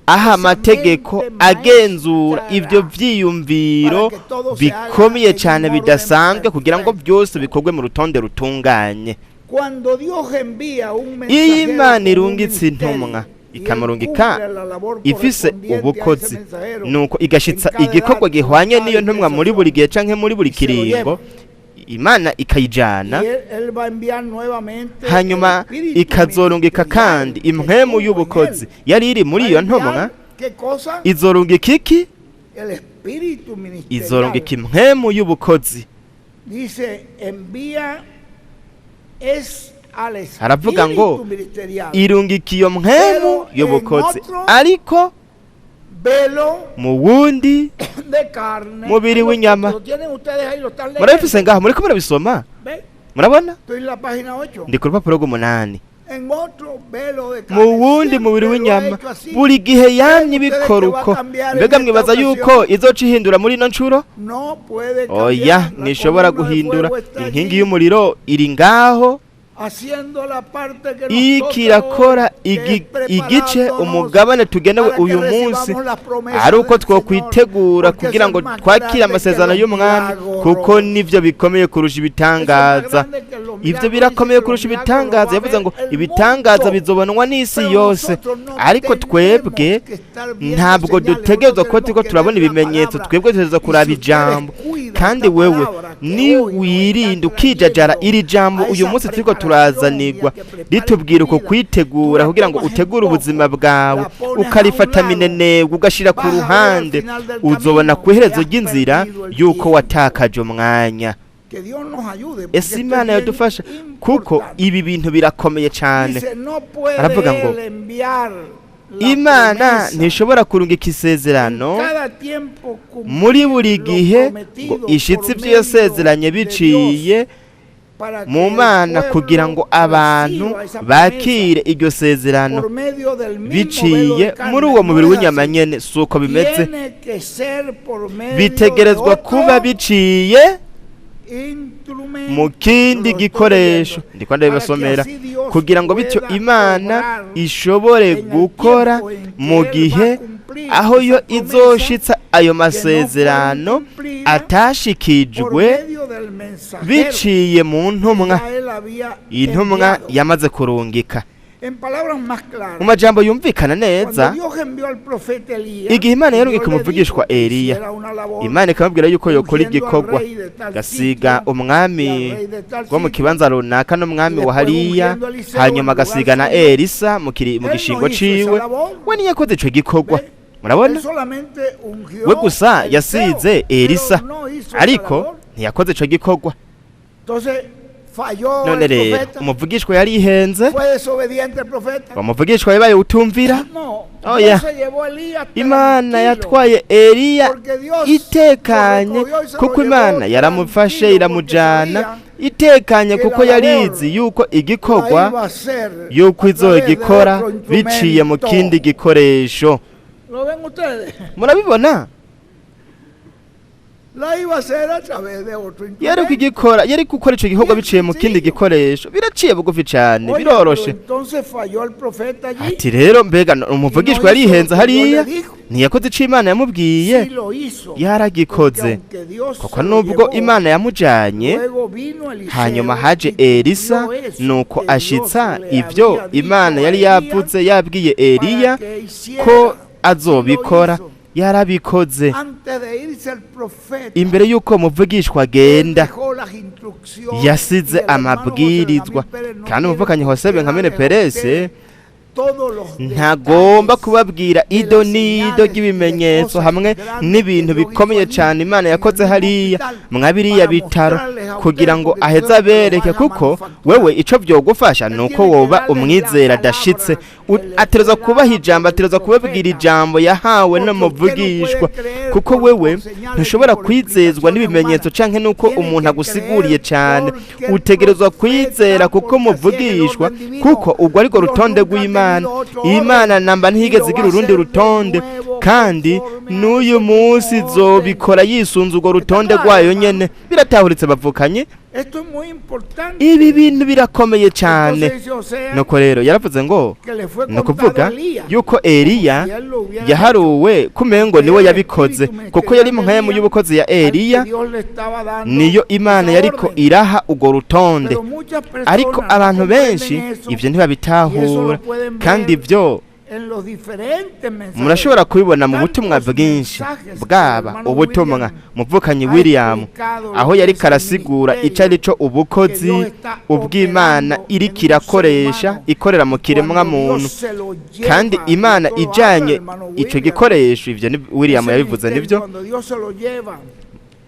aha amategeko agenzura ibyo vyiyumviro bikomeye cyane bidasanzwe kugira ngo byose bikorwe mu rutonde rutunganye. Iyo Imana irungitse intumwa ikamurungika ifise ubukozi, nuko igashitsa igikorwa gihwanye n'iyo ntumwa muri buri gihe canke muri buri kiringo, Imana ikayijana, hanyuma ikazorungika kandi impwemu y'ubukozi yari iri muri iyo ntumwa. Izorungika iki? Izorungika impwemu y'ubukozi. Haravuga ngo irungika iyo mpwemu y'ubukozi, ariko mu wundi mubiri w'inyama. Murabifise ngaho, muriko murabisoma, murabona? Ndi ku rupapuro rw'umunani. Mu wundi mubiri w'inyama, buri gihe yamye bikora uko. Mbega mwibaza yuko izoca ihindura muri ino ncuro? Oya, ntishobora guhindura. Inkingi y'umuriro iri ngaho, ikirakora igice umugabane tugenewe uyu munsi, ari uko twokwitegura kugira ngo twakire amasezerano y'umwami, kuko nivyo bikomeye kurusha ibitangaza. Ivyo birakomeye kurusha ibitangaza. Yavuze ngo ibitangaza bizobonwa n'isi yose, ariko twebwe ntabwo dutegerezwa ko turiko turabona ibimenyetso. Twebwe tutegerezwa kuraba ijambo. Kandi wewe ni wirinde ukijajara iri jambo uyu munsi turiko turazanirwa ritubwira uko kwitegura kugira ngo utegure ubuzima bwawe, ukarifata minenegwe, ugashira ku ruhande. Uzobona ku iherezo ry'inzira yuko watakaje umwanya. Ese Imana yadufasha, kuko ibi bintu birakomeye cyane. Aravuga ngo Imana ntishobora kurungika isezerano muri buri gihe ngo ishitse ibyo yasezeranye biciye mu Mana, kugira ngo abantu bakire iryo sezerano biciye muri uwo mubiri w'inyama nyene. Suko bimeze, bitegerezwa kuba biciye mu kindi gikoresho. Ndiko ndabibasomera kugira ngo bityo Imana ishobore gukora mu gihe aho yo izoshitsa ayo masezerano atashikijwe biciye mu ntumwa. Intumwa yamaze kurungika. Mu majambo yumvikana neza, igihe Imana yarungika umuvugishwa Eliya, Imana ikamubwira yuko yokora igikorwa, gasiga umwami wo mu kibanza runaka n'umwami wa hariya, hanyuma agasiga na Elisa mu gishingo ciwe. We niyo yakoze ico gikorwa. Murabona, we gusa yasize Elisa, ariko ntiyakoze ico gikorwa. None rero umuvugishwa yari ihenze, umuvugishwa yabaye utumvira. Oya, Imana yatwaye Eliya itekanye, kuko Imana yaramufashe iramujana itekanye, kuko yarizi yuko igikorwa yuko izogikora biciye mu kindi gikoresho. Murabibona? Yari kugikora, yari gukora ico gikorwa biciye mu kindi gikoresho. Biraciye bugufi cyane, biroroshe. Ati rero mbega umuvugishwa yari ihenze hariya, ntiyakoze ico Imana yamubwiye, yaragikoze. Kuko nubwo Imana yamujanye, hanyuma haje Elisa, nuko ashitsa ivyo Imana yari yavuze yabwiye Eliya ko azobikora. Yarabikoze. Imbere yuko umuvugishwa agenda, yasize amabwirizwa. Kandi umuvukanye Hosebe nka Mene Perese ntagomba kubabwira ido n'ido ry'ibimenyetso hamwe n'ibintu bikomeye cyane Imana yakoze hariya mwabiriya bitaro kugira ngo aheze abereke, kuko wewe ico byogufasha nuko woba umwizera adashitse, ategerezwa kubaha ijambo, ategerezwa kubabwira ijambo yahawe n'umuvugishwa, kuko wewe ntushobora kwizezwa n'ibimenyetso canke nuko umuntu agusiguriye cyane, utegerezwa kwizera kuko umuvugishwa, kuko ubwo ariko rutonde rw'Imana. Imana namba ntiyigeze igira urundi rutonde, kandi n'uyu munsi zobikora yisunze urwo rutonde rwayo nyene. Biratahuritse bavukanye, ibi bintu birakomeye cyane. Nuko rero yaravuze ngo no kuvuga yuko Eliya yaharuwe kumengo niwe yabikoze, kuko yari mu y'ubukozi ya Eliya niyo Imana yariko iraha urwo rutonde. Ariko abantu benshi ivyo ntibabitahura, kandi ivyo murashobora kubibona mu butumwa bwinshi bwaba ubutumwa muvukanyi William aho yari karasigura ico arico ubukozi ubw'Imana iriko irakoresha ikorera mu kiremwa muntu, kandi Imana ijanye ico gikoresho. Ivyo ni William yabivuze, nivyo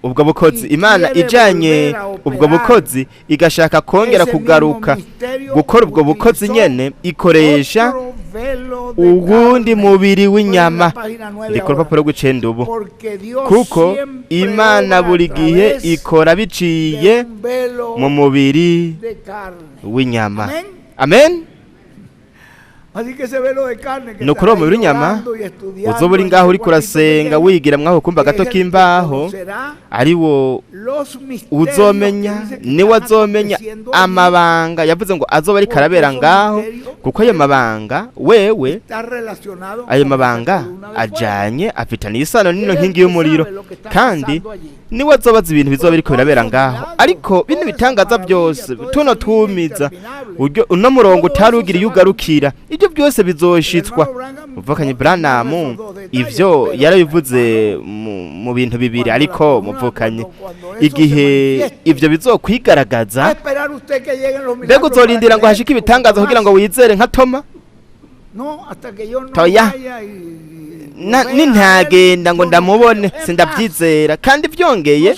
ubwo bukozi Imana ijanye ubwo bukozi igashaka kongera kugaruka gukora ubwo bukozi nyene, ikoresha ugundi mubiri w'inyama. Ndi ku rupapuro rw'icenda ubu, kuko Imana buri gihe ikora biciye mu mubiri w'inyama. Amen. Nuko uwo mubiri w'inyama uzoba uri ngaho uriko urasenga wigira mwaho kumva gato k'imbaho, ari wo uzomenya, niwe azomenya amabanga yavuze ngo azoba ariko arabera ngaho, kuko ayo mabanga wewe, ayo mabanga ajanye afitaniye isano n'ino nkingi y'umuriro, kandi niwe azobaza ibintu bizoba biriko birabera ngaho. Ariko bino bitangaza byose tuno tumiza uno murongo utarugira iyo ugarukira, ibyo byose bizoshitswa. Muvukanye Branham ivyo yarabivuze mu bintu bibiri, ariko muvukanye igihe ivyo bizokwigaragaza, mbega uzorindira ngo hashike ibitangaza kugira ngo wizere nka Toma? Toya, nintagenda ngo ndamubone sindabyizera. Kandi byongeye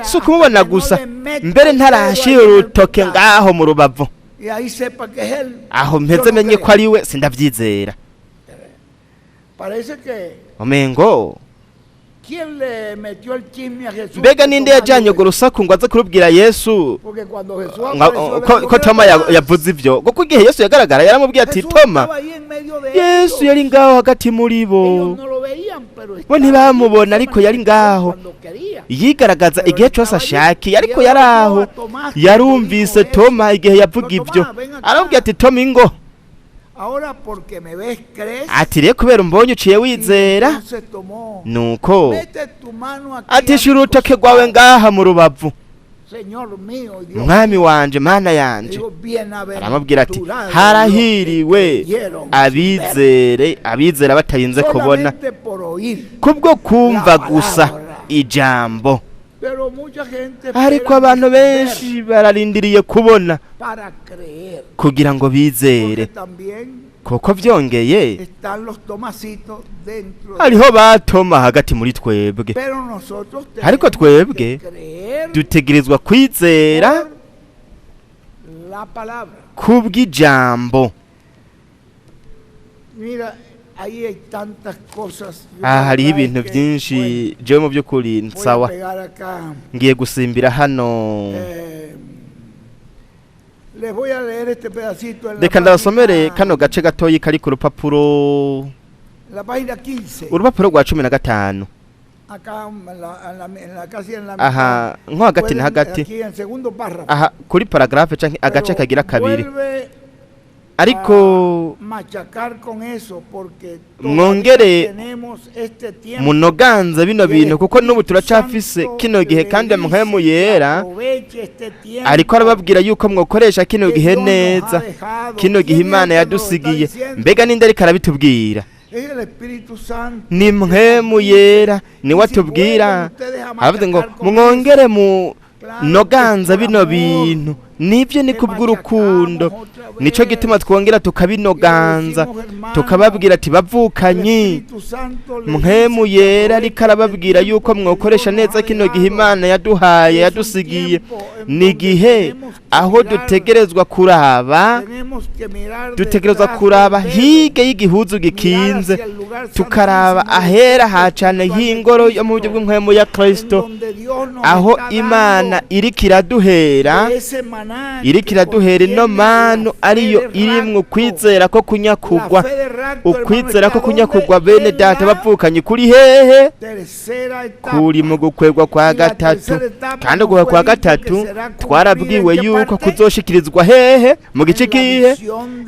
si ukumubona gusa, mbere ntarashira urutoke ngaho mu rubavu aho mpeze menye ko ari we, sindabyizera. Omengo mbega ninde yajanye ngo rusaku ngo aze kurubwira Yesu ko Toma yavuze ivyo? Kuko igihe Yesu yagaragara yaramubwiye ati Toma, Yesu yari ngaho hagati muri bo ntibamubona, ariko yari ngaho yigaragaza igihe cyose ashakiye, ariko yari aho. Yarumvise Toma igihe yavuga ivyo, aramubwiye ati Toma ingo, ati rero kubera umbonye uciye wizera, nuko ati shira urutoke rwawe ngaha mu rubavu, mwami wanje mana yanje. Aramubwira ati harahiriwe abizera batarinze kubona, kubwo kumva gusa ijambo. Ariko abantu benshi bararindiriye kubona kugira ngo bizere, kuko byongeye hariho batoma hagati muri twebwe. Ariko twebwe dutegerezwa kwizera kubw'ijambo. Hariho ibintu byinshi jewe mu by'ukuri nsawa, ngiye gusimbira hano. Reka ndabasomere kano gace gatoyi kari ku rupapuro, urupapuro rwa 15. Aha nko hagati na hagati, aha kuri paragraphe canke agace kagira kabiri. Ariko mwongere munoganza bino bintu, kuko n'ubu turacafise kino gihe, kandi amahemu yera ariko arababwira yuko mwokoresha kino gihe neza. Kino gihe Imana yadusigiye, mbega ninde ariko arabitubwira? Ni mpemu yera niwe atubwira. Aravuze ngo mwongere mu noganza bino bintu, nibyo ni kubw'urukundo. nico gituma twongera tukabinoganza tukababwira ati bavukanyi mpwemu yera ariko arababwira yuko mwokoresha neza kino gihe Imana yaduhaye yadusigiye ni gihe aho dutegerezwa kuraba hirya y'igihuzu gikinze tukaraba ahera hacane h'ingoro yo mu buryo bw'impwemu ya Kristo aho Imana iriko iraduhera ino manu ariyo irimwo ukwizera ko kunyakugwa ukwizera ko kunyakugwa bene data bavukanye kuri hehe kuri mu gukwegwa kwa gatatu kandi gukwegwa kwa gatatu twarabwiwe yuko kuzoshikirizwa hehe mu gice kihe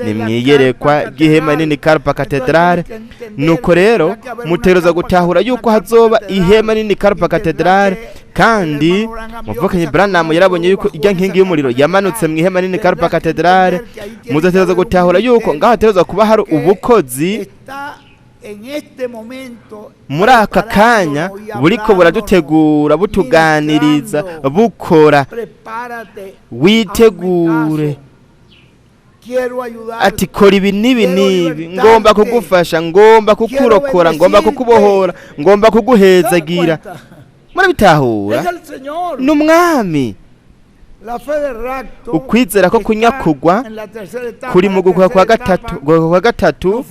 ni mwiyerekwa gihema nini Karpa Katedrale nuko rero mutegereza gutahura yuko hazoba ihema nini Karpa Katedrale kandi muvukanye Branham yarabonye yuko ijya nkingi y'umuriro yamanutse mu ihema nini Karpa Katedrale muzategereza gutahura yuko ngaho hategereza kuba hari ubukozi muri aka kanya buriko buradutegura butuganiriza bukora witegure ati kora ibi n'ibi n'ibi ngomba kugufasha ngomba kukurokora ngomba kukubohora ngomba kuguhezagira murabitahura n'umwami ukwizera ko kunyakugwa kuri mu gukwa kwa gatatu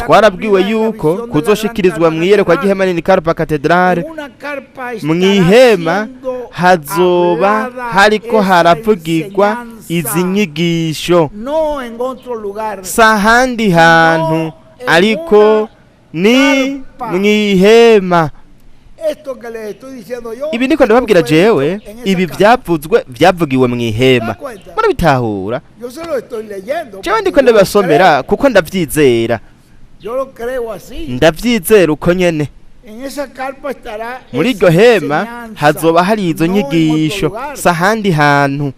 twarabwiwe yuko kuzoshikirizwa mwiyerekwa gihema nini Karpa Katedrale mwihema hazoba hariko haravugirwa izi nyigisho sahandi hantu ariko ni mwihema ibi niko ndababwira jewe ibi byavugiwe mu ihema murabitahura jewe ndiko ndabasomera kuko ndavyizera uko nyene muri iryo hema hazoba hari izo nyigisho sahandi hantu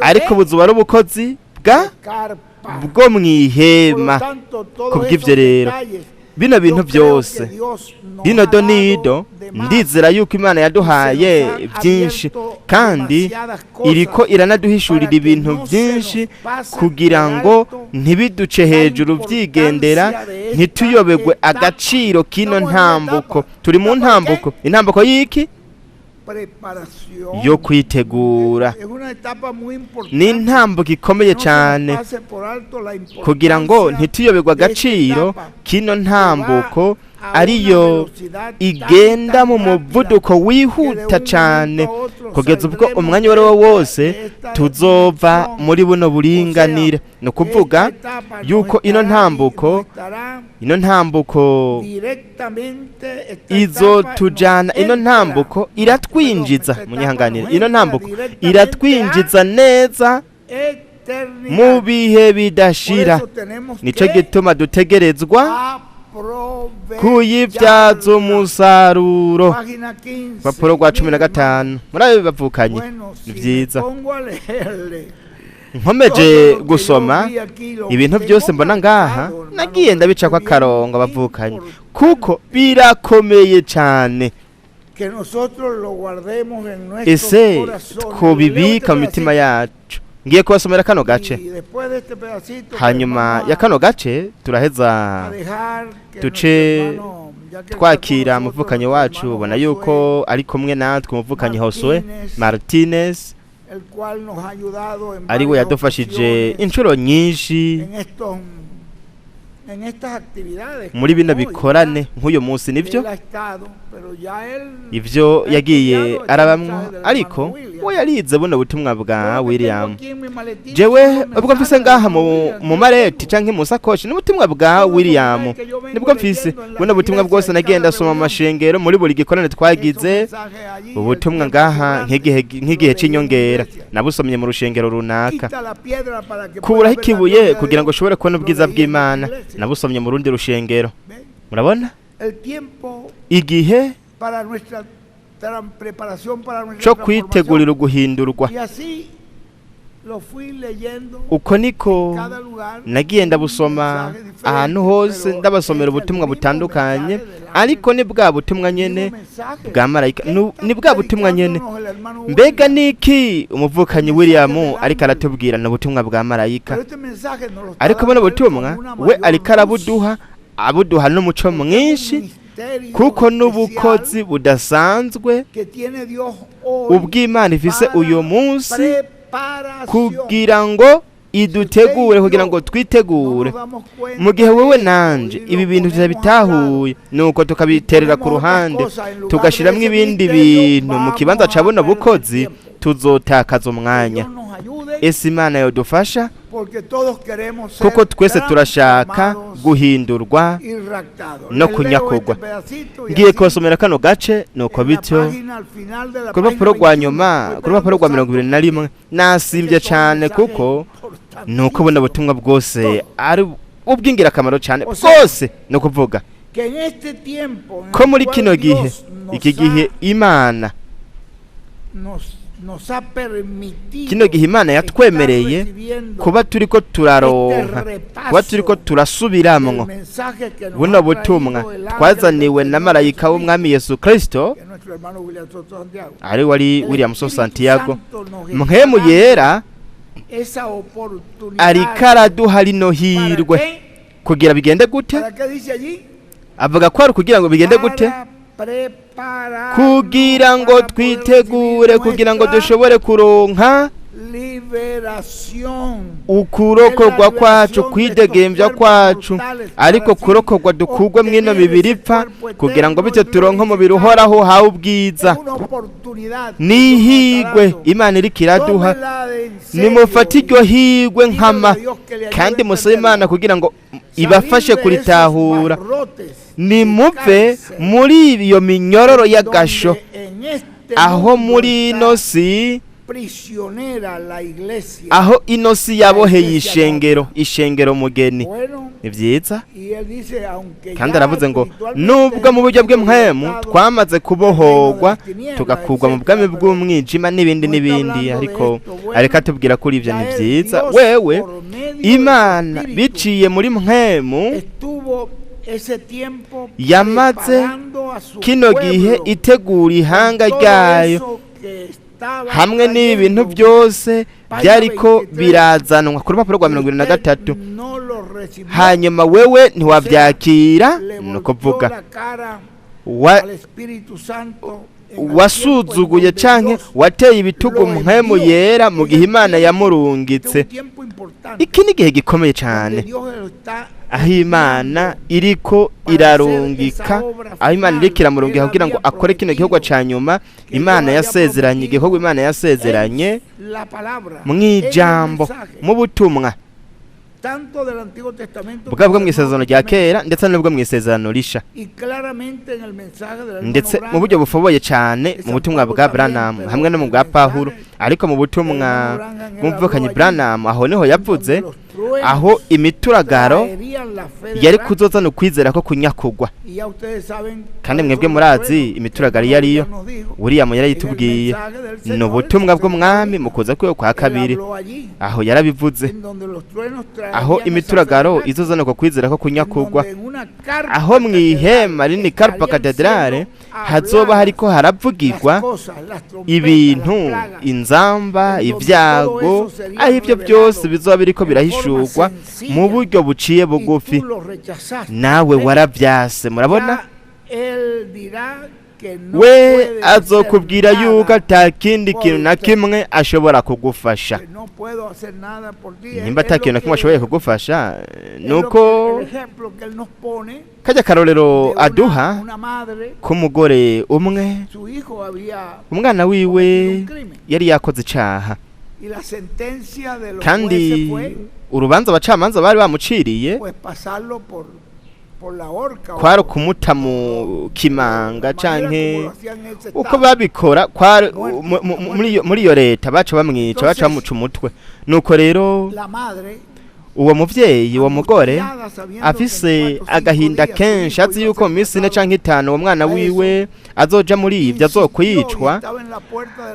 ariko buzuba ari ubukozi bwo mu ihema kubw'ivyo rero bino bintu byose bino donido ndizera yuko Imana yaduhaye byinshi kandi iriko iranaduhishurira ibintu byinshi kugira ngo ntibiduce hejuru byigendera ntituyobegwe agaciro kino ntambuko turi mu ntambuko intambuko y'iki yo kwitegura ni intambuko ikomeye cyane kugira ngo ntituyobegwe agaciro kino ntambuko ariyo igenda mu muvuduko wihuta cyane kugeza ubwo umwanya wari wo wose tuzova muri buno buringanire no kuvuga yuko ino ntambuko izo tujana ino ntambuko iratwinjiza munyihanganire ino ntambuko iratwinjiza neza mu bihe bidashira nico gituma dutegerezwa kuyibyaza umusaruro papuro rwa 15 murabe bavukanye ni byiza nkomeje gusoma ibintu byose mbona ngaha nagiye ndabica kwa karongo bavukanye kuko birakomeye cyane ese twobibika mu mitima yacu ngiye kubasomera kano gace hanyuma ya kano gace turaheza tuce twakira muvukanyi wacu ubona yuko ari kumwe natwe umuvukanyi Josue Martinez ariwe yadufashije inshuro nyinshi muri bino bikorane nk'uyu munsi nivyo ivyo yagiye arabamwo ariko we yarize buno butumwa bwa William jewe ubwo mfise ngaha mu mareti canke mu sakoshi n'ubutumwa bwa William nibwo mfise buno butumwa bwose nagenda soma amashengero muri buri gikorane twagize ubutumwa ngaha nk'igihe c'inyongera nabusomye mu rushengero runaka kuburaho ikibuye kugira ngo ushobore kubona ubwiza bw'Imana nabusomye mu rundi rushengero murabona igihe cyo kwitegurira guhindurwa lo fui leyendo uko niko en cada lugar. nagiye ndabusoma ahantu hose ndabasomera ubutumwa butandukanye, ariko ni bwa butumwa nyene bwa marayika, ni bwa butumwa nyene. Mbega niki umuvukanyi William ariko aratubwira ni ubutumwa bwa marayika, ariko buno butumwa we ariko abuduha n'umuco mwinshi, kuko n'ubukozi budasanzwe ubw'Imana ifise uyu munsi kugira ngo idutegure, kugira ngo twitegure mu gihe wewe nanje ibi bintu tutabitahuye, nuko tukabiterera ku ruhande tugashiramwo ibindi bintu mu kibanza ca buno bukozi, tuzotakaza umwanya. Ese Imana yodufasha, kuko twese turashaka guhindurwa no kunyakurwa. Ngiye kubasomera kano gace, nuko bityo ku rupapuro rwa nyuma, ku rupapuro rwa 21 nasimbye cyane, kuko nuko buno butumwa bwose ari ubw'ingirakamaro cyane bwose. No kuvuga ko muri kino gihe, iki gihe Imana kino gihe Imana yatwemereye kuba turiko turaronka, kuba turiko turasubiramwo buno butumwa twazaniwe na marayika w'umwami Yesu Kristo, ari wari William So Santiago. Mpwemu yera ariko araduha rino hirwe kugira bigende gute? Avuga ko ari kugira ngo bigende gute? Kugira ngo twitegure, kugira ngo dushobore kuronka ukurokorwa kwacu, kwidegembya kwacu, ariko kurokorwa dukugwe mwino mibiri ipfa, kugira ngo bityo turonke umubiri uhoraho hawe ubwiza. Nihigwe Imana iriko iraduha, nimufate iryo higwe nkama, kandi musabe Imana kugira ngo ibafashe kuritahura. Nimuve muri iyo minyororo y'agasho, aho muri ino si, aho ino si yaboheye ishengero mugeni. Ni byiza, kandi aravuze ngo nubwo mu buryo bw'Impwemu twamaze kubohorwa tugakurwa mu bwami bw'umwijima n'ibindi, ariko atubwira kuri ibyo. Ni byiza, wewe Imana biciye muri Mpwemu yamaze kino gihe itegura ihanga ryayo, hamwe n'ibi bintu byose byariko birazanwa ku rupapuro rwa 23. Hanyuma wewe ntiwabyakira, no kuvuga wasuzuguye canke wateye ibitugu Mpwemu yera mu gihe Imana yamurungitse. Iki ni gihe gikomeye cyane, aho Imana iriko irarungika, aho Imana iriko iramurungika kugira ngo akore kino gikorwa ca nyuma Imana yasezeranye, igikorwa Imana yasezeranye mw'ijambo, mu butumwa bwabwo mw'isezerano rya kera ndetse n'ubwo mw'isezerano risha, ndetse mu buryo bufoboye cyane mu butumwa bwa Branham hamwe no mu bwa Pawulo. Ariko mu butumwa bw'umuvukanyi Branham, aho niho yavuze aho imituragaro yari kuzozana ukwizera ko kunyakugwa. Kandi mwebwe murazi imituragaro iyo ariyo, William yarayitubwiye, ni ubutumwa bw'umwami mu kuza kwe kwa kabiri. Aho yarabivuze, aho imituragaro izozana ko kwizera ko kunyakugwa, aho mw'ihema rini Carpa Cathedrale hazoba hariko haravugirwa ibintu, inzamba, ibyago, aho ibyo byose bizoba biriko birahishurwa mu buryo buciye bugufi. Nawe warabyase, murabona, we azokubwira yuko atakindi kintu na kimwe ashobora kugufasha. Nimba atakintu na kimwe ashoboye kugufasha, nuko kajya karorero aduha k'umugore umwe, umwana wiwe yari yakoze icaha, kandi urubanza abacamanza bari bamuciriye kwari kumuta mu kimanga canke uko babikora muri iyo leta baca bamwica, baca bamuca umutwe. Nuko rero uwo muvyeyi uwo mugore afise agahinda kenshi azi yuko mu minsi 4 canke 5 uwo mwana wiwe azoja muri ivyo azokwicwa.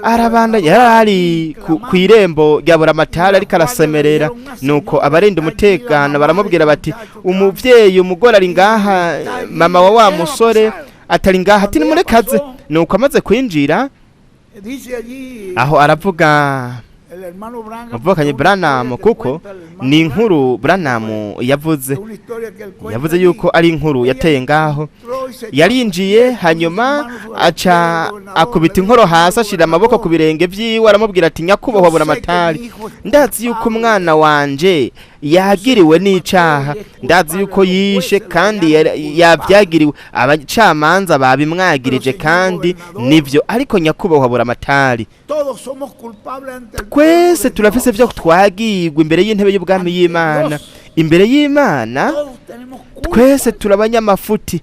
Arabanda yarari ku irembo rya Buramatari ariko arasemerera, nuko abarinda umutekano baramubwira bati umuvyeyi umugore ari ngaha, mama wa musore atari ngaha, ati nimurekaze. Nuko amaze kwinjira aho aravuga muvukanye Branham, kuko ni inkuru Branham yavuze yuko ari inkuru yateye ngaho. Yarinjiye hanyuma aca akubita inkoro hasi, ashira amaboko ku birenge vyiwe, aramubwira ati nyakubahwa Buramatari, ndazi yuko umwana wanje yagiriwe n'icaha, ndazi yuko yishe kandi yavyagiriwe, abacamanza babimwagirije kandi nivyo, ariko nyakubahwa Buramatari, twese turafise vyo twagirwa imbere y'intebe y'ubwami y'Imana. Imbere y'Imana twese turabanyamafuti,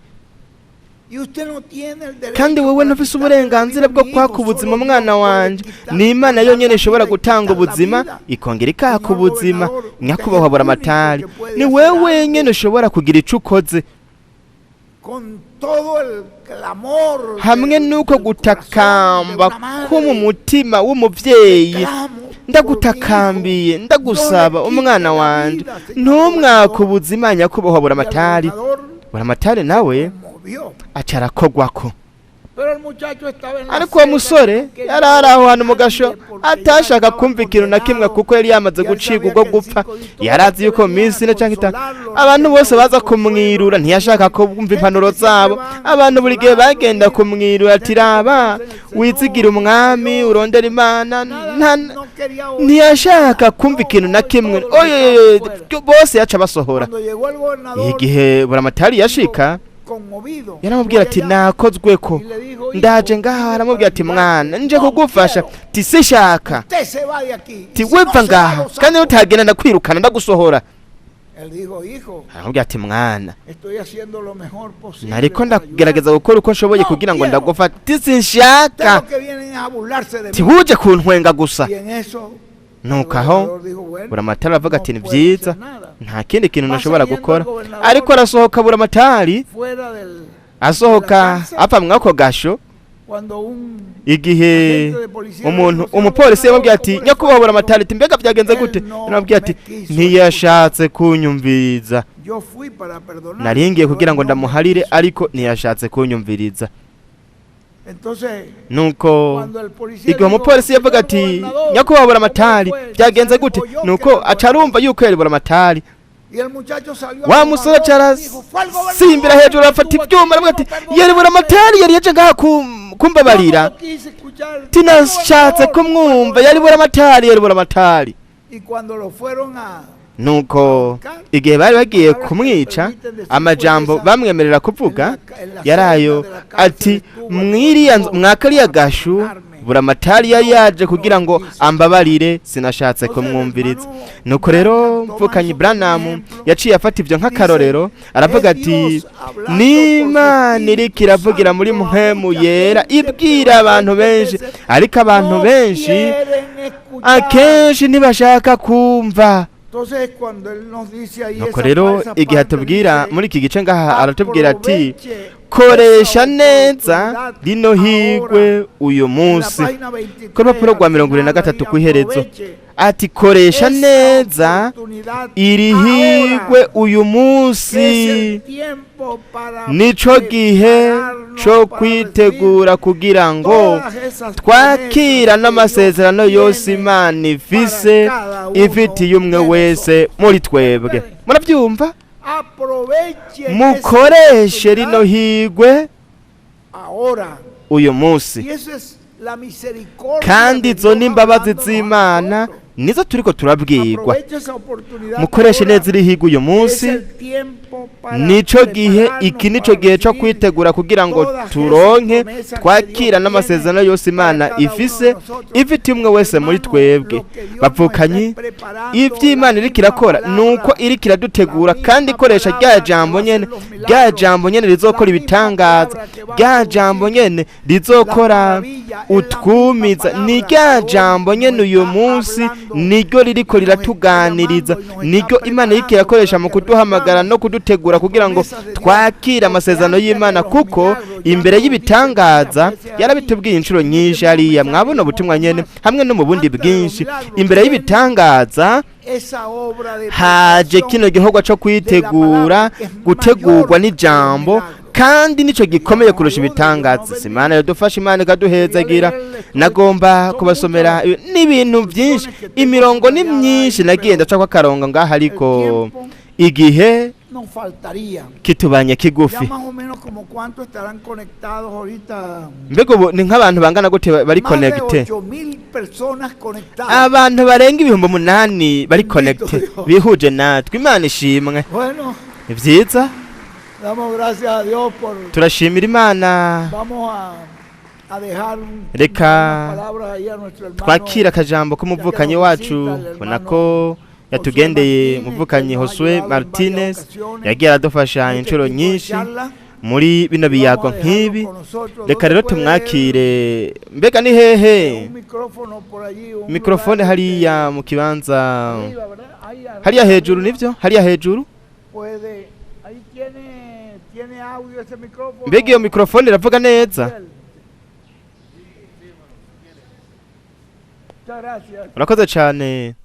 kandi wewe ntufise uburenganzira bwo kwaka ubuzima mwana wanje. Ni Imana yonyene ishobora gutanga ubuzima ikongera ikaka ubuzima. Nyakubahwa Buramatari, ni wewe nyene ushobora kugira ico ukoze. Hamwe nuko gutakamba ko mu mutima w'umuvyeyi, ndagutakambiye ndagusaba umwana wanje ntumwaka ubuzima. Nyakubahwa Buramatari, Buramatari nawe acarakogwako. Ariko uwo musore yarari aho hantu mu gasho, atashaka kumva ikintu na kimwe kuko yari yamaze gucibwa ubwo gupfa. Yarazi yuko mu minsi 4 canke 5 abantu bose baza kumwirura, ntiyashaka ko bumva impanuro zabo. Abantu buri gihe bagenda kumwirura ati raba wizigira umwami urondera Imana, ntiyashaka kumva ikintu na kimwe. Bose yaca basohora. Igihe Buramatari yashika yaramubwira ati nakozweko, ndaje ngaha. Aramubwira ati mwana nje kugufasha, ti sishaka, ti wepfa ngaha kandi utagenda ndakwirukana ndagusohora. Aramubwira ati mwana nariko ndagerageza gukora uko nshoboye kugira ngo ndagufata, ti sinshaka, ti huje kuntwenga gusa. Nuko aho Buramatari avuga ati ni vyiza, nta kindi kintu nashobora gukora. Ariko arasohoka Buramatari, asohoka apfa mwako gasho. Igihe umupolisi yamubwiye ati nyakubahwa Buramatari, ati mbega vyagenze gute? Aramubwira ati ntiyashatse kunyumviriza, naringiye kugira ngo ndamuharire ariko ntiyashatse kunyumviriza. Nuko igihe umupolisi yavuga ati nyakubahwa Buramatari vyagenze gute, nuko acarumva yuko yari Buramatari. Wa musore carasimbira hejuru afata ivyuma, aravuga ati yari Buramatari, yari yaje ngaha kumbabarira, tinashatse kumwumva, yari Buramatari, yari Buramatari. Nuko igihe bari bagiye kumwica, amajambo bamwemerera kuvuga yarayo ati mwakariya gashu Buramatari yaje kugira ngo ambabarire, sinashatse kumwumviriza. Nuko rero mvukanye Branham yaciye afata ivyo nk'akarorero, aravuga ati n'Imana iriko iravugira muri mpwemu yera ibwira abantu benshi, ariko abantu benshi akenshi ntibashaka kumva. Nuko rero igihe atubwira muri iki gice ngaha, aratubwira ati koresha neza rino higwe uyu munsi. Ku rupapuro rwa 23 kw'iherezo ati koresha neza iri higwe uyu munsi, nico gihe co kwitegura kugira ngo twakira n'amasezerano yose Imana ifitiye umwe wese muri twebwe. Muravyumva? Mukoreshe rino higwe uyu munsi, kandi izo n'imbabazi z'Imana nizo turiko turabwirwa. Mukoreshe neza iri higwe uyu munsi, nico gihe, iki nico gihe cyo kwitegura kugira ngo turonke twakira n'amasezerano yose Imana ifitiye umwe wese muri twebwe. Bapfukanyi, ivy'Imana iriko irakora nuko iriko iradutegura, kandi ikoresha rya jambo nyene rizokora ibitangaza, rya jambo nyene rizokora utwumiza, ni rya jambo nyene uyu munsi niryo ririko riratuganiriza, niryo Imana iriko irakoresha mu kuduhamagara no kudutegura kugira ngo twakire amasezerano y'Imana, kuko imbere y'ibitangaza yarabitubwiye inshuro nyinshi hariya mwabona ubutumwa nyene hamwe no mu bundi bwinshi. Imbere y'ibitangaza haje kino gikorwa co kwitegura, gutegurwa n'ijambo, kandi nico gikomeye kurusha ibitangaza. Imana yadufasha, Imana ikaduhezagira. Nagomba kubasomera n'ibintu byinshi, imirongo ni myinshi nagiye ndacako akarongo ngaha, ariko igihe kitubanye kigufi. Mbega ubu ni nk'abantu bangana gute bari connecte? Abantu barenga 8,000 bari connecte bihuje natwe. Imana ishimwe. Vyiza, turashimira Imana. Reka twakira akajambo k'umuvukanyi wacu, ubona ko yatugendeye muvukanyi Josue Martinez, yagiye aradufasha inshuro nyinshi muri bino biyago nk'ibi. Reka rero tumwakire. Mbega ni hehe mikrofone? Hariya mu kibanza hariya hejuru, nivyo hariya hejuru. Mbega iyo mikrofone iravuga neza? Urakoze cyane.